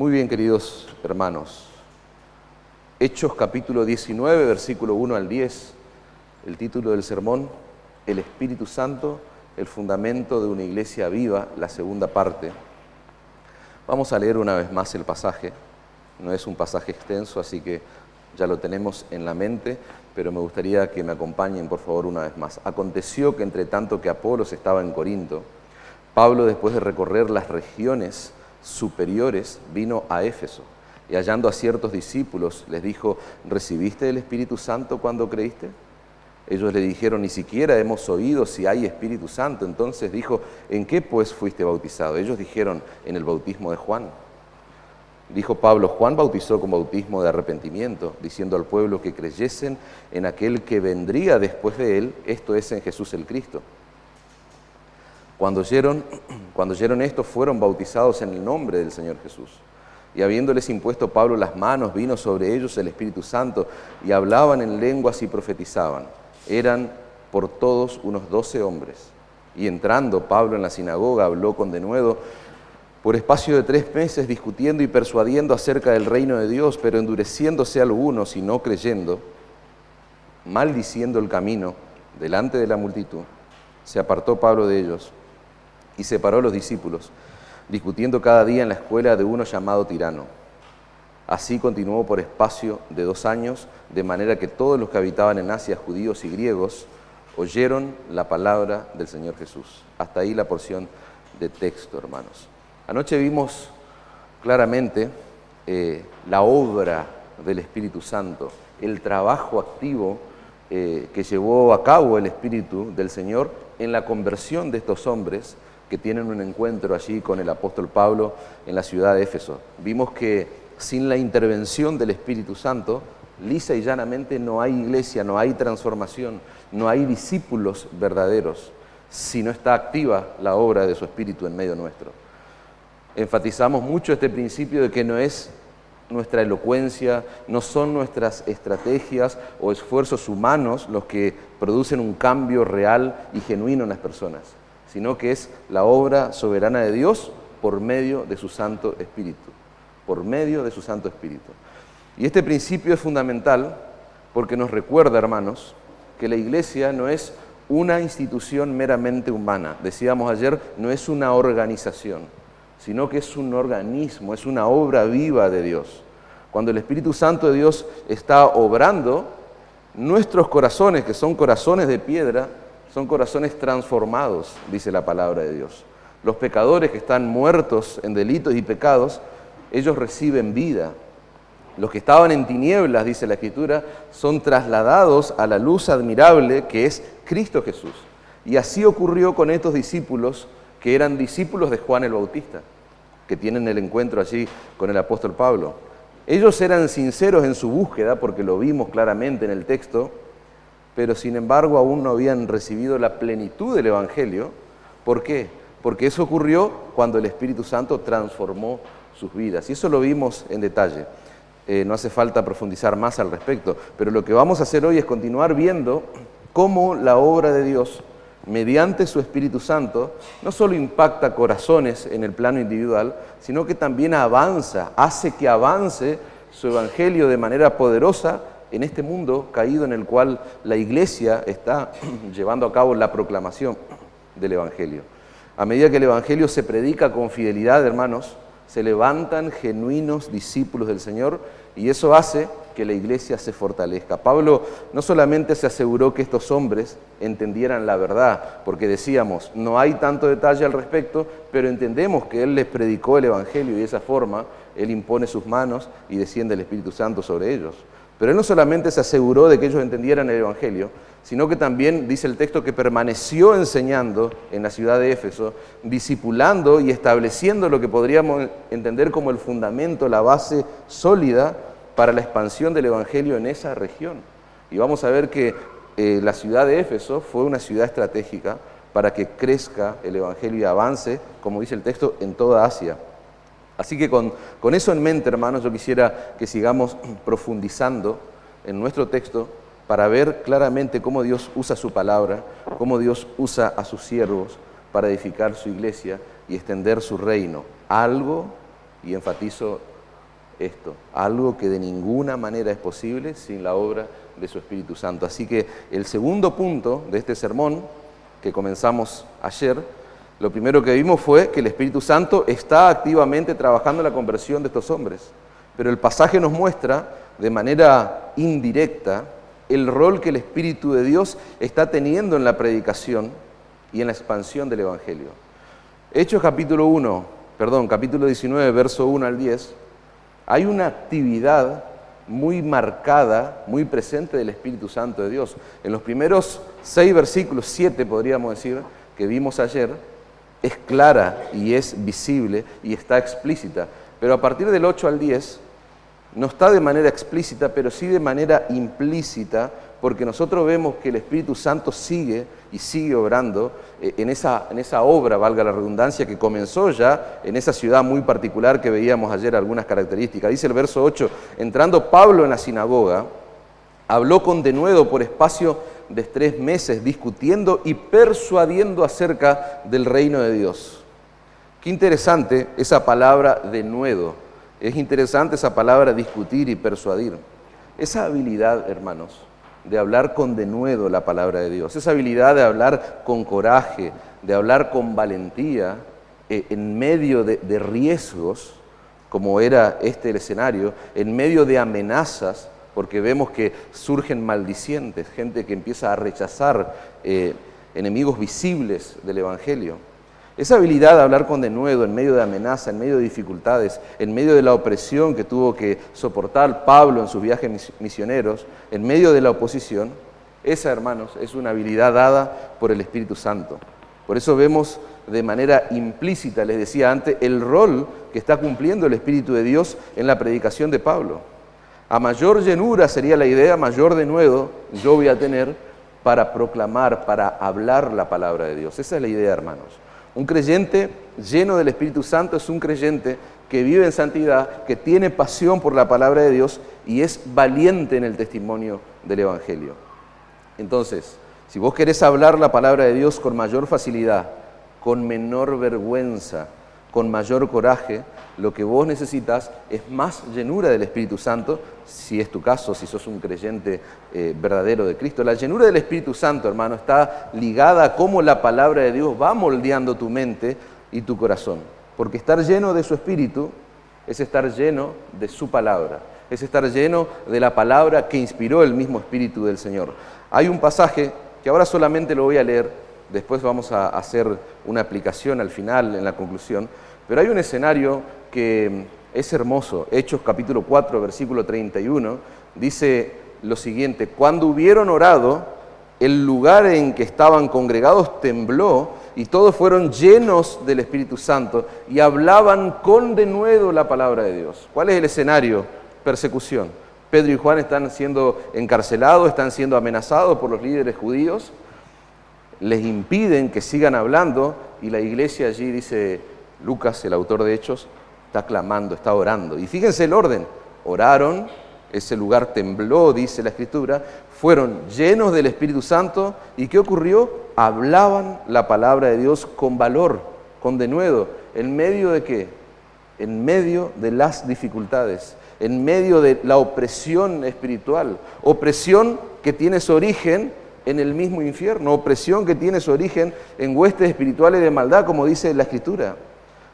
Muy bien, queridos hermanos. Hechos capítulo 19, versículo 1 al 10. El título del sermón, El Espíritu Santo, el fundamento de una iglesia viva, la segunda parte. Vamos a leer una vez más el pasaje. No es un pasaje extenso, así que ya lo tenemos en la mente, pero me gustaría que me acompañen, por favor, una vez más. Aconteció que entre tanto que Apolos estaba en Corinto, Pablo, después de recorrer las regiones superiores, vino a Éfeso, y hallando a ciertos discípulos, les dijo: ¿recibiste el Espíritu Santo cuando creíste? Ellos le dijeron: ni siquiera hemos oído si hay Espíritu Santo. Entonces dijo: ¿en qué pues fuiste bautizado? Ellos dijeron: en el bautismo de Juan. Dijo Pablo: Juan bautizó con bautismo de arrepentimiento, diciendo al pueblo que creyesen en aquel que vendría después de él, esto es, en Jesús el Cristo. Cuando oyeron esto, fueron bautizados en el nombre del Señor Jesús. Y habiéndoles impuesto Pablo las manos, vino sobre ellos el Espíritu Santo, y hablaban en lenguas y profetizaban. Eran por todos unos 12 hombres. Y entrando Pablo en la sinagoga, habló con denuedo por espacio de 3 meses, discutiendo y persuadiendo acerca del reino de Dios, pero endureciéndose algunos y no creyendo, maldiciendo el camino delante de la multitud, se apartó Pablo de ellos y separó a los discípulos, discutiendo cada día en la escuela de uno llamado Tirano. Así continuó por espacio de 2 años, de manera que todos los que habitaban en Asia, judíos y griegos, oyeron la palabra del Señor Jesús. Hasta ahí la porción de texto, hermanos. Anoche vimos claramente la obra del Espíritu Santo, el trabajo activo que llevó a cabo el Espíritu del Señor en la conversión de estos hombres que tienen un encuentro allí con el apóstol Pablo en la ciudad de Éfeso. Vimos que sin la intervención del Espíritu Santo, lisa y llanamente no hay iglesia, no hay transformación, no hay discípulos verdaderos, si no está activa la obra de su Espíritu en medio nuestro. Enfatizamos mucho este principio de que no es nuestra elocuencia, no son nuestras estrategias o esfuerzos humanos los que producen un cambio real y genuino en las personas, sino que es la obra soberana de Dios por medio de su Santo Espíritu, por medio de su Santo Espíritu. Y este principio es fundamental porque nos recuerda, hermanos, que la iglesia no es una institución meramente humana. Decíamos ayer, no es una organización, sino que es un organismo, es una obra viva de Dios. Cuando el Espíritu Santo de Dios está obrando, nuestros corazones, que son corazones de piedra, son corazones transformados, dice la palabra de Dios. Los pecadores que están muertos en delitos y pecados, ellos reciben vida. Los que estaban en tinieblas, dice la Escritura, son trasladados a la luz admirable que es Cristo Jesús. Y así ocurrió con estos discípulos que eran discípulos de Juan el Bautista, que tienen el encuentro allí con el apóstol Pablo. Ellos eran sinceros en su búsqueda, porque lo vimos claramente en el texto, pero sin embargo aún no habían recibido la plenitud del Evangelio. ¿Por qué? Porque eso ocurrió cuando el Espíritu Santo transformó sus vidas. Y eso lo vimos en detalle. No hace falta profundizar más al respecto, pero lo que vamos a hacer hoy es continuar viendo cómo la obra de Dios, mediante su Espíritu Santo, no solo impacta corazones en el plano individual, sino que también hace que avance su Evangelio de manera poderosa en este mundo caído en el cual la Iglesia está llevando a cabo la proclamación del Evangelio. A medida que el Evangelio se predica con fidelidad, hermanos, se levantan genuinos discípulos del Señor y eso hace que la iglesia se fortalezca. Pablo no solamente se aseguró que estos hombres entendieran la verdad, porque decíamos, no hay tanto detalle al respecto, pero entendemos que él les predicó el Evangelio y de esa forma él impone sus manos y desciende el Espíritu Santo sobre ellos. Pero él no solamente se aseguró de que ellos entendieran el Evangelio, sino que también, dice el texto, que permaneció enseñando en la ciudad de Éfeso, discipulando y estableciendo lo que podríamos entender como el fundamento, la base sólida para la expansión del Evangelio en esa región. Y vamos a ver que la ciudad de Éfeso fue una ciudad estratégica para que crezca el Evangelio y avance, como dice el texto, en toda Asia. Así que con eso en mente, hermanos, yo quisiera que sigamos profundizando en nuestro texto para ver claramente cómo Dios usa su palabra, cómo Dios usa a sus siervos para edificar su iglesia y extender su reino. Algo, y enfatizo esto, algo que de ninguna manera es posible sin la obra de su Espíritu Santo. Así que el segundo punto de este sermón que comenzamos ayer, lo primero que vimos fue que el Espíritu Santo está activamente trabajando en la conversión de estos hombres, pero el pasaje nos muestra de manera indirecta el rol que el Espíritu de Dios está teniendo en la predicación y en la expansión del Evangelio. Hechos capítulo 19, verso 1 al 10, hay una actividad muy marcada, muy presente del Espíritu Santo de Dios. En los primeros 6 versículos, 7 podríamos decir, que vimos ayer, es clara y es visible y está explícita. Pero a partir del 8 al 10, no está de manera explícita, pero sí de manera implícita, porque nosotros vemos que el Espíritu Santo sigue y sigue obrando en esa obra, valga la redundancia, que comenzó ya en esa ciudad muy particular que veíamos ayer algunas características. Dice el verso 8, entrando Pablo en la sinagoga, habló con denuedo por espacio de 3 meses, discutiendo y persuadiendo acerca del reino de Dios. Qué interesante esa palabra denuedo. Es interesante esa palabra discutir y persuadir. Esa habilidad, hermanos, de hablar con denuedo la palabra de Dios, esa habilidad de hablar con coraje, de hablar con valentía, en medio de riesgos, como era el escenario, en medio de amenazas, porque vemos que surgen maldicientes, gente que empieza a rechazar enemigos visibles del Evangelio. Esa habilidad de hablar con denuedo en medio de amenaza, en medio de dificultades, en medio de la opresión que tuvo que soportar Pablo en sus viajes misioneros, en medio de la oposición, esa, hermanos, es una habilidad dada por el Espíritu Santo. Por eso vemos de manera implícita, les decía antes, el rol que está cumpliendo el Espíritu de Dios en la predicación de Pablo. A mayor llenura sería la idea, mayor denuedo yo voy a tener para proclamar, para hablar la palabra de Dios. Esa es la idea, hermanos. Un creyente lleno del Espíritu Santo es un creyente que vive en santidad, que tiene pasión por la palabra de Dios y es valiente en el testimonio del Evangelio. Entonces, si vos querés hablar la palabra de Dios con mayor facilidad, con menor vergüenza, con mayor coraje, lo que vos necesitas es más llenura del Espíritu Santo, si es tu caso, si sos un creyente verdadero de Cristo. La llenura del Espíritu Santo, hermano, está ligada a cómo la palabra de Dios va moldeando tu mente y tu corazón. Porque estar lleno de su Espíritu es estar lleno de su palabra, es estar lleno de la palabra que inspiró el mismo Espíritu del Señor. Hay un pasaje que ahora solamente lo voy a leer, después vamos a hacer una aplicación al final, en la conclusión, pero hay un escenario que es hermoso. Hechos capítulo 4, versículo 31, dice lo siguiente: cuando hubieron orado, el lugar en que estaban congregados tembló y todos fueron llenos del Espíritu Santo y hablaban con denuedo la palabra de Dios. ¿Cuál es el escenario? Persecución. Pedro y Juan están siendo encarcelados, están siendo amenazados por los líderes judíos, les impiden que sigan hablando y la iglesia allí, dice Lucas, el autor de Hechos, está clamando, está orando. Y fíjense el orden: oraron, ese lugar tembló, dice la Escritura, fueron llenos del Espíritu Santo, ¿y qué ocurrió? Hablaban la palabra de Dios con valor, con denuedo. ¿En medio de qué? En medio de las dificultades, en medio de la opresión espiritual, opresión que tiene su origen en el mismo infierno, opresión que tiene su origen en huestes espirituales de maldad, como dice la Escritura.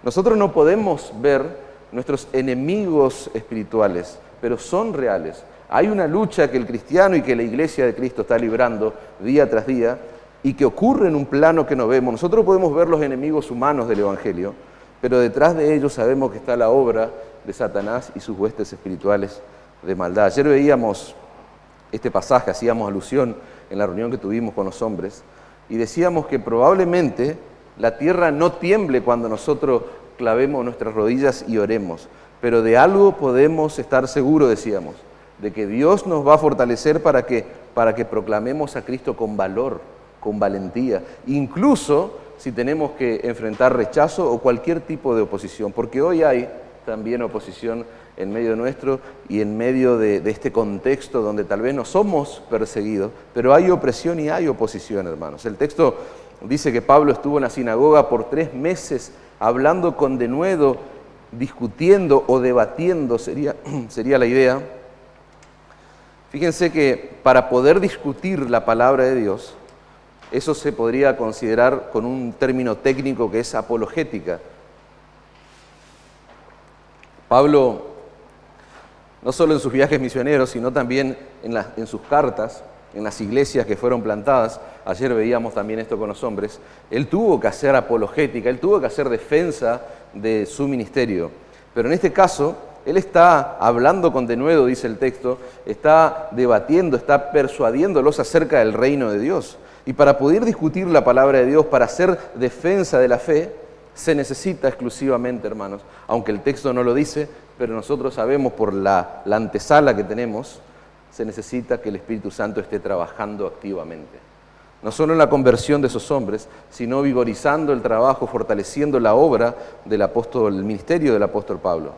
Nosotros no podemos ver nuestros enemigos espirituales, pero son reales. Hay una lucha que el cristiano y que la iglesia de Cristo está librando día tras día y que ocurre en un plano que no vemos. Nosotros podemos ver los enemigos humanos del Evangelio, pero detrás de ellos sabemos que está la obra de Satanás y sus huestes espirituales de maldad. Ayer veíamos este pasaje, hacíamos alusión en la reunión que tuvimos con los hombres y decíamos que probablemente la tierra no tiemble cuando nosotros clavemos nuestras rodillas y oremos, pero de algo podemos estar seguros, decíamos, de que Dios nos va a fortalecer para que proclamemos a Cristo con valor, con valentía, incluso si tenemos que enfrentar rechazo o cualquier tipo de oposición, porque hoy hay también oposición en medio nuestro y en medio de este contexto donde tal vez no somos perseguidos, pero hay opresión y hay oposición, hermanos. El texto dice que Pablo estuvo en la sinagoga por 3 meses hablando con denuedo discutiendo o debatiendo, sería la idea. Fíjense que para poder discutir la palabra de Dios, eso se podría considerar con un término técnico que es apologética. Pablo, no solo en sus viajes misioneros, sino también en sus cartas, en las iglesias que fueron plantadas, ayer veíamos también esto con los hombres, él tuvo que hacer apologética, él tuvo que hacer defensa de su ministerio. Pero en este caso, él está hablando con denuedo, dice el texto, está debatiendo, está persuadiéndolos acerca del reino de Dios. Y para poder discutir la palabra de Dios, para hacer defensa de la fe, se necesita exclusivamente, hermanos, aunque el texto no lo dice, pero nosotros sabemos por la antesala que tenemos, se necesita que el Espíritu Santo esté trabajando activamente. No solo en la conversión de esos hombres, sino vigorizando el trabajo, fortaleciendo la obra del apóstol, el ministerio del apóstol Pablo.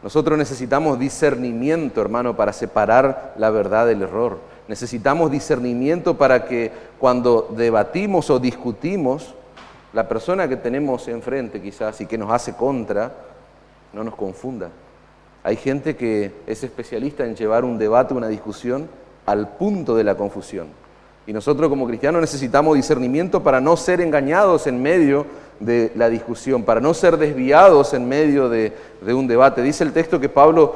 Nosotros necesitamos discernimiento, hermano, para separar la verdad del error. Necesitamos discernimiento para que cuando debatimos o discutimos, la persona que tenemos enfrente quizás y que nos hace contra, no nos confunda. Hay gente que es especialista en llevar un debate, una discusión, al punto de la confusión. Y nosotros como cristianos necesitamos discernimiento para no ser engañados en medio de la discusión, para no ser desviados en medio de un debate. Dice el texto que Pablo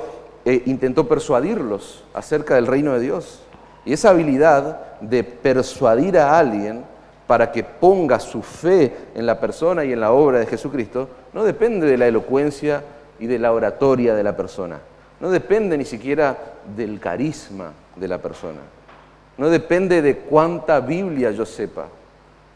intentó persuadirlos acerca del reino de Dios. Y esa habilidad de persuadir a alguien para que ponga su fe en la persona y en la obra de Jesucristo, no depende de la elocuencia y de la oratoria de la persona. No depende ni siquiera del carisma de la persona. No depende de cuánta Biblia yo sepa.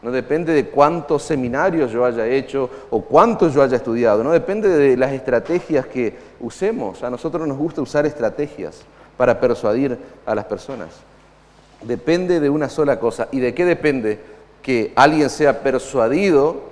No depende de cuántos seminarios yo haya hecho o cuántos yo haya estudiado. No depende de las estrategias que usemos. A nosotros nos gusta usar estrategias para persuadir a las personas. Depende de una sola cosa. ¿Y de qué depende? Que alguien sea persuadido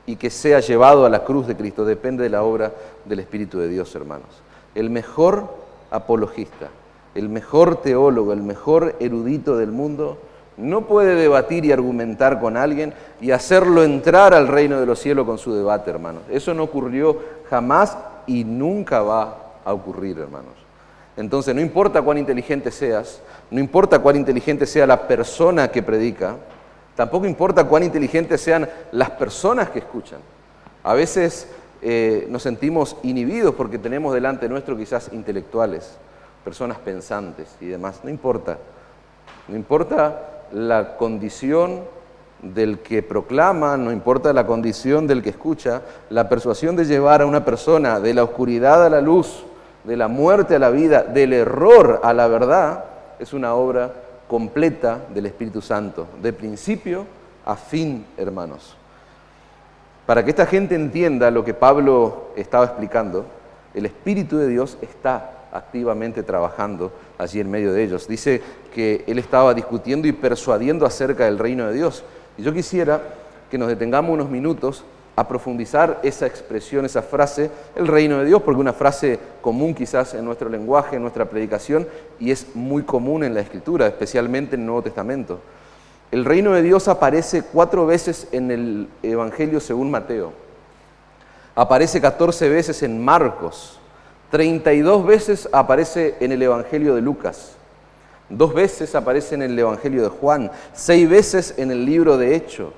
y que sea llevado a la cruz de Cristo. Depende de la obra del Espíritu de Dios, hermanos. El mejor apologista, el mejor teólogo, el mejor erudito del mundo no puede debatir y argumentar con alguien y hacerlo entrar al reino de los cielos con su debate, hermanos. Eso no ocurrió jamás y nunca va a ocurrir, hermanos. Entonces, no importa cuán inteligente seas, no importa cuán inteligente sea la persona que predica, tampoco importa cuán inteligentes sean las personas que escuchan. A veces nos sentimos inhibidos porque tenemos delante nuestro quizás intelectuales, personas pensantes y demás. No importa. No importa la condición del que proclama, no importa la condición del que escucha. La persuasión de llevar a una persona de la oscuridad a la luz, de la muerte a la vida, del error a la verdad, es una obra completa del Espíritu Santo, de principio a fin, hermanos. Para que esta gente entienda lo que Pablo estaba explicando, el Espíritu de Dios está activamente trabajando allí en medio de ellos. Dice que él estaba discutiendo y persuadiendo acerca del reino de Dios. Y yo quisiera que nos detengamos unos minutos a profundizar esa expresión, esa frase, el reino de Dios, porque es una frase común quizás en nuestro lenguaje, en nuestra predicación, y es muy común en la Escritura, especialmente en el Nuevo Testamento. El reino de Dios aparece 4 veces en el Evangelio según Mateo. Aparece 14 veces en Marcos. 32 veces aparece en el Evangelio de Lucas. 2 veces aparece en el Evangelio de Juan. 6 veces en el libro de Hechos.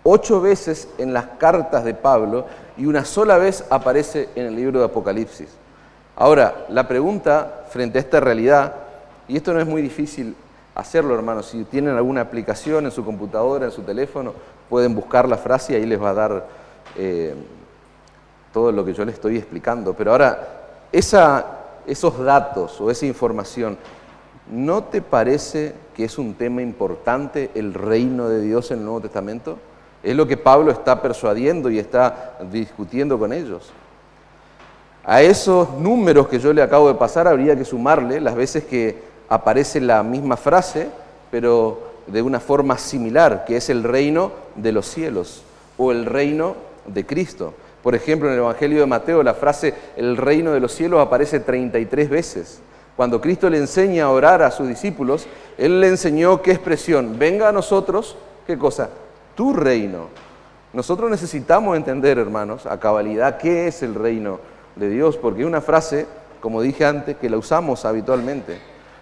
8 veces en las cartas de Pablo y una sola vez aparece en el libro de Apocalipsis. Ahora, la pregunta frente a esta realidad, y esto no es muy difícil hacerlo, hermanos, si tienen alguna aplicación en su computadora, en su teléfono, pueden buscar la frase y ahí les va a dar todo lo que yo les estoy explicando. Pero ahora, esos datos o esa información, ¿no te parece que es un tema importante el reino de Dios en el Nuevo Testamento? Es lo que Pablo está persuadiendo y está discutiendo con ellos. A esos números que yo le acabo de pasar habría que sumarle las veces que aparece la misma frase, pero de una forma similar, que es el reino de los cielos o el reino de Cristo. Por ejemplo, en el Evangelio de Mateo la frase el reino de los cielos aparece 33 veces. Cuando Cristo le enseña a orar a sus discípulos, Él le enseñó qué expresión, venga a nosotros, ¿qué cosa? Tu reino. Nosotros necesitamos entender, hermanos, a cabalidad qué es el reino de Dios, porque es una frase, como dije antes, que la usamos habitualmente.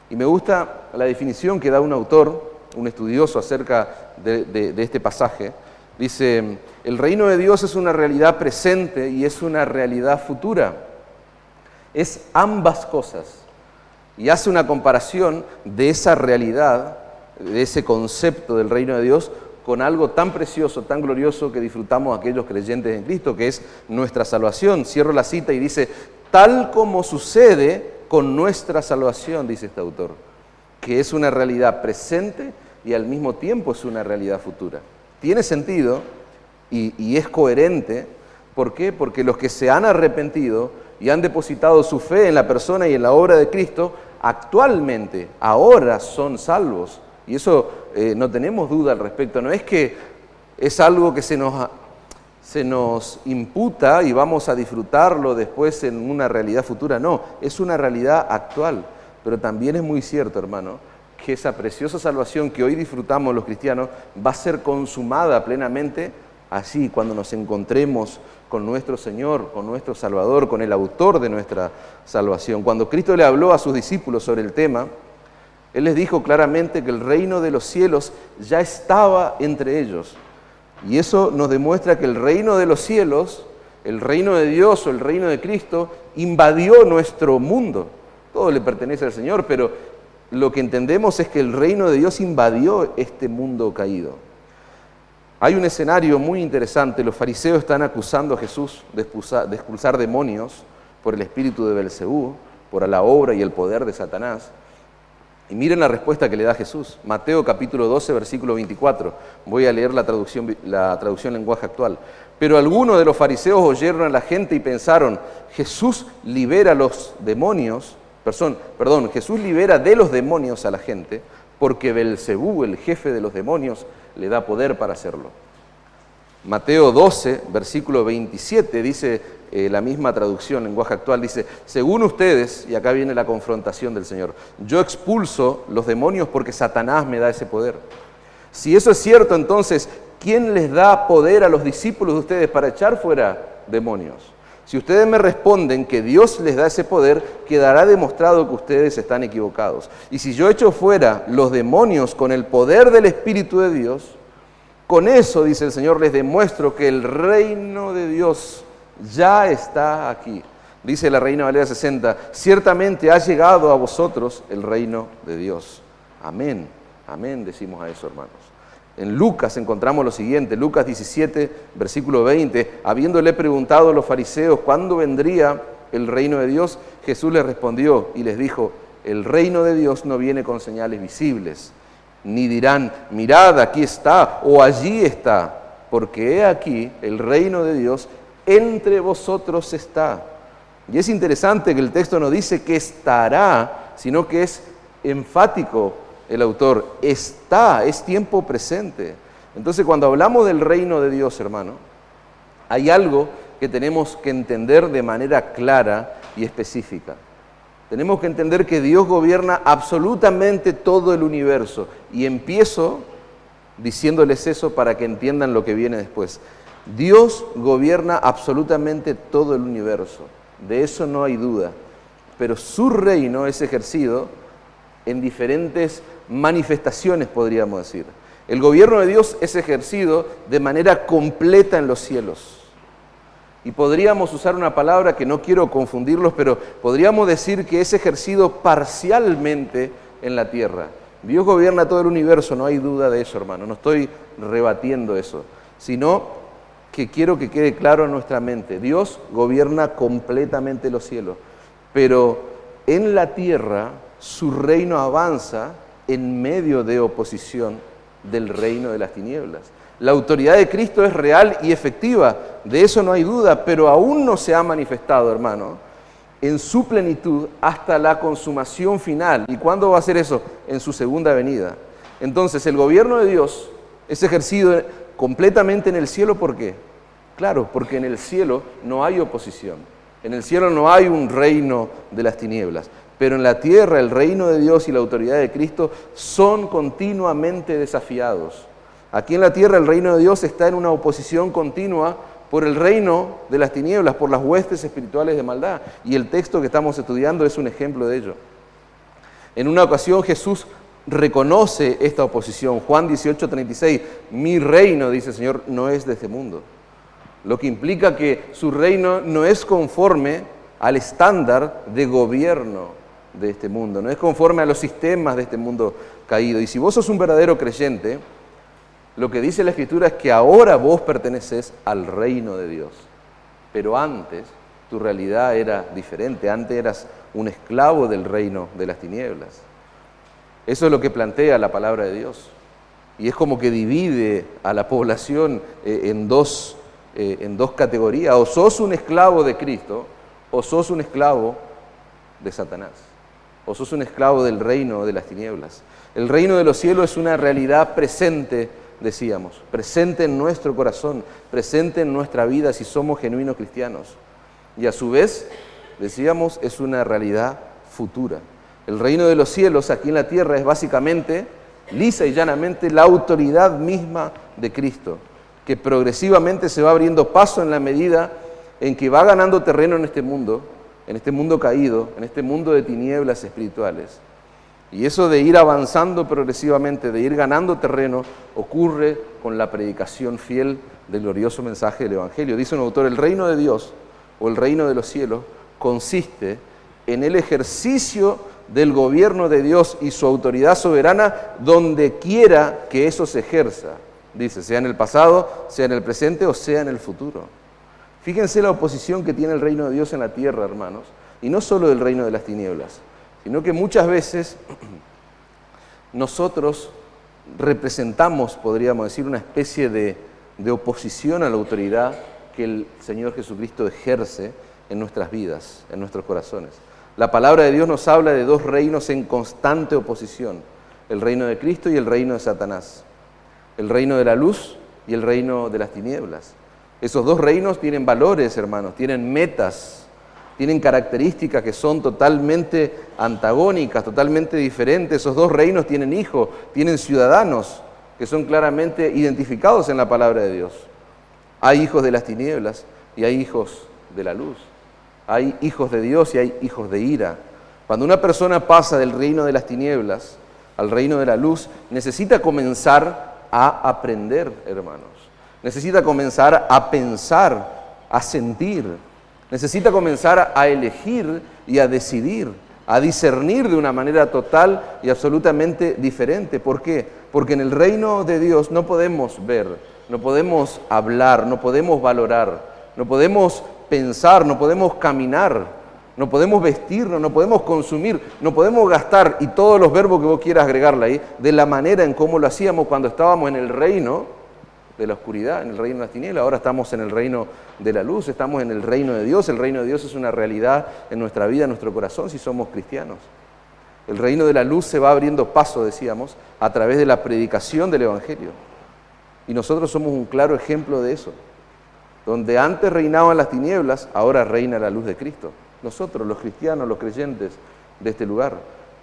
Y me gusta la definición que da un autor, un estudioso acerca de este pasaje. Dice, el reino de Dios es una realidad presente y es una realidad futura. Es ambas cosas. Y hace una comparación de esa realidad, de ese concepto del reino de Dios, con algo tan precioso, tan glorioso que disfrutamos aquellos creyentes en Cristo, que es nuestra salvación. Cierro la cita y dice, tal como sucede con nuestra salvación, dice este autor, que es una realidad presente y al mismo tiempo es una realidad futura. Tiene sentido y es coherente. ¿Por qué? Porque los que se han arrepentido y han depositado su fe en la persona y en la obra de Cristo, actualmente, ahora son salvos. Y eso no tenemos duda al respecto. No es que es algo que se nos imputa y vamos a disfrutarlo después en una realidad futura. No, es una realidad actual. Pero también es muy cierto, hermano, que esa preciosa salvación que hoy disfrutamos los cristianos va a ser consumada plenamente así, cuando nos encontremos con nuestro Señor, con nuestro Salvador, con el autor de nuestra salvación. Cuando Cristo le habló a sus discípulos sobre el tema, Él les dijo claramente que el reino de los cielos ya estaba entre ellos. Y eso nos demuestra que el reino de los cielos, el reino de Dios o el reino de Cristo, invadió nuestro mundo. Todo le pertenece al Señor, pero lo que entendemos es que el reino de Dios invadió este mundo caído. Hay un escenario muy interesante. Los fariseos están acusando a Jesús de expulsar demonios por el espíritu de Belcebú, por la obra y el poder de Satanás. Y miren la respuesta que le da Jesús. Mateo capítulo 12, versículo 24. Voy a leer la traducción lenguaje actual. Pero algunos de los fariseos oyeron a la gente y pensaron, Jesús libera los demonios, Jesús libera de los demonios a la gente, porque Belcebú, el jefe de los demonios, le da poder para hacerlo. Mateo 12, versículo 27, dice la misma traducción, lenguaje actual, dice, según ustedes, y acá viene la confrontación del Señor, yo expulso los demonios porque Satanás me da ese poder. Si eso es cierto, entonces, ¿quién les da poder a los discípulos de ustedes para echar fuera demonios? Si ustedes me responden que Dios les da ese poder, quedará demostrado que ustedes están equivocados. Y si yo echo fuera los demonios con el poder del Espíritu de Dios, con eso, dice el Señor, les demuestro que el reino de Dios ya está aquí. Dice la Reina Valera 60, ciertamente ha llegado a vosotros el reino de Dios. Amén, amén, decimos a eso, hermanos. En Lucas encontramos lo siguiente, Lucas 17, versículo 20, habiéndole preguntado a los fariseos cuándo vendría el reino de Dios, Jesús les respondió y les dijo, el reino de Dios no viene con señales visibles, ni dirán, mirad, aquí está, o allí está, porque he aquí, el reino de Dios entre vosotros está. Y es interesante que el texto no dice que estará, sino que es enfático el autor, está, es tiempo presente. Entonces, cuando hablamos del reino de Dios, hermano, hay algo que tenemos que entender de manera clara y específica. Tenemos que entender que Dios gobierna absolutamente todo el universo. Y empiezo diciéndoles eso para que entiendan lo que viene después. Dios gobierna absolutamente todo el universo. De eso no hay duda. Pero su reino es ejercido en diferentes manifestaciones, podríamos decir. El gobierno de Dios es ejercido de manera completa en los cielos. Y podríamos usar una palabra que no quiero confundirlos, pero podríamos decir que es ejercido parcialmente en la tierra. Dios gobierna todo el universo, no hay duda de eso, hermano. No estoy rebatiendo eso, sino que quiero que quede claro en nuestra mente. Dios gobierna completamente los cielos, pero en la tierra su reino avanza en medio de oposición del reino de las tinieblas. La autoridad de Cristo es real y efectiva, de eso no hay duda, pero aún no se ha manifestado, hermano, en su plenitud hasta la consumación final. ¿Y cuándo va a ser eso? En su segunda venida. Entonces, el gobierno de Dios es ejercido completamente en el cielo, ¿por qué? Claro, porque en el cielo no hay oposición. En el cielo no hay un reino de las tinieblas. Pero en la tierra el reino de Dios y la autoridad de Cristo son continuamente desafiados. Aquí en la tierra el reino de Dios está en una oposición continua por el reino de las tinieblas, por las huestes espirituales de maldad. Y el texto que estamos estudiando es un ejemplo de ello. En una ocasión Jesús reconoce esta oposición. Juan 18:36, mi reino, dice el Señor, no es de este mundo. Lo que implica que su reino no es conforme al estándar de gobierno de este mundo, no es conforme a los sistemas de este mundo caído. Y si vos sos un verdadero creyente, lo que dice la Escritura es que ahora vos perteneces al reino de Dios. Pero antes tu realidad era diferente, antes eras un esclavo del reino de las tinieblas. Eso es lo que plantea la palabra de Dios. Y es como que divide a la población en dos categorías. O sos un esclavo de Cristo, o sos un esclavo de Satanás. O sos un esclavo del reino de las tinieblas. El reino de los cielos es una realidad presente, decíamos, presente en nuestro corazón, presente en nuestra vida si somos genuinos cristianos. Y a su vez, decíamos, es una realidad futura. El reino de los cielos aquí en la tierra es básicamente, lisa y llanamente, la autoridad misma de Cristo, que progresivamente se va abriendo paso en la medida en que va ganando terreno en este mundo caído, en este mundo de tinieblas espirituales. Y eso de ir avanzando progresivamente, de ir ganando terreno, ocurre con la predicación fiel del glorioso mensaje del Evangelio. Dice un autor, el reino de Dios o el reino de los cielos consiste en el ejercicio del gobierno de Dios y su autoridad soberana donde quiera que eso se ejerza. Dice, sea en el pasado, sea en el presente o sea en el futuro. Fíjense la oposición que tiene el reino de Dios en la tierra, hermanos, y no solo del reino de las tinieblas, sino que muchas veces nosotros representamos, podríamos decir, una especie de oposición a la autoridad que el Señor Jesucristo ejerce en nuestras vidas, en nuestros corazones. La palabra de Dios nos habla de dos reinos en constante oposición, el reino de Cristo y el reino de Satanás, el reino de la luz y el reino de las tinieblas. Esos dos reinos tienen valores, hermanos, tienen metas, tienen características que son totalmente antagónicas, totalmente diferentes. Esos dos reinos tienen hijos, tienen ciudadanos que son claramente identificados en la palabra de Dios. Hay hijos de las tinieblas y hay hijos de la luz. Hay hijos de Dios y hay hijos de ira. Cuando una persona pasa del reino de las tinieblas al reino de la luz, necesita comenzar a aprender, hermanos. Necesita comenzar a pensar, a sentir. Necesita comenzar a elegir y a decidir, a discernir de una manera total y absolutamente diferente. ¿Por qué? Porque en el reino de Dios no podemos ver, no podemos hablar, no podemos valorar, no podemos pensar, no podemos caminar, no podemos vestirnos, no podemos consumir, no podemos gastar, y todos los verbos que vos quieras agregarle ahí, de la manera en cómo lo hacíamos cuando estábamos en el reino de la oscuridad, en el reino de las tinieblas. Ahora estamos en el reino de la luz, estamos en el reino de Dios. El reino de Dios es una realidad en nuestra vida, en nuestro corazón, si somos cristianos. El reino de la luz se va abriendo paso, decíamos, a través de la predicación del Evangelio. Y nosotros somos un claro ejemplo de eso. Donde antes reinaban las tinieblas, ahora reina la luz de Cristo. Nosotros, los cristianos, los creyentes de este lugar.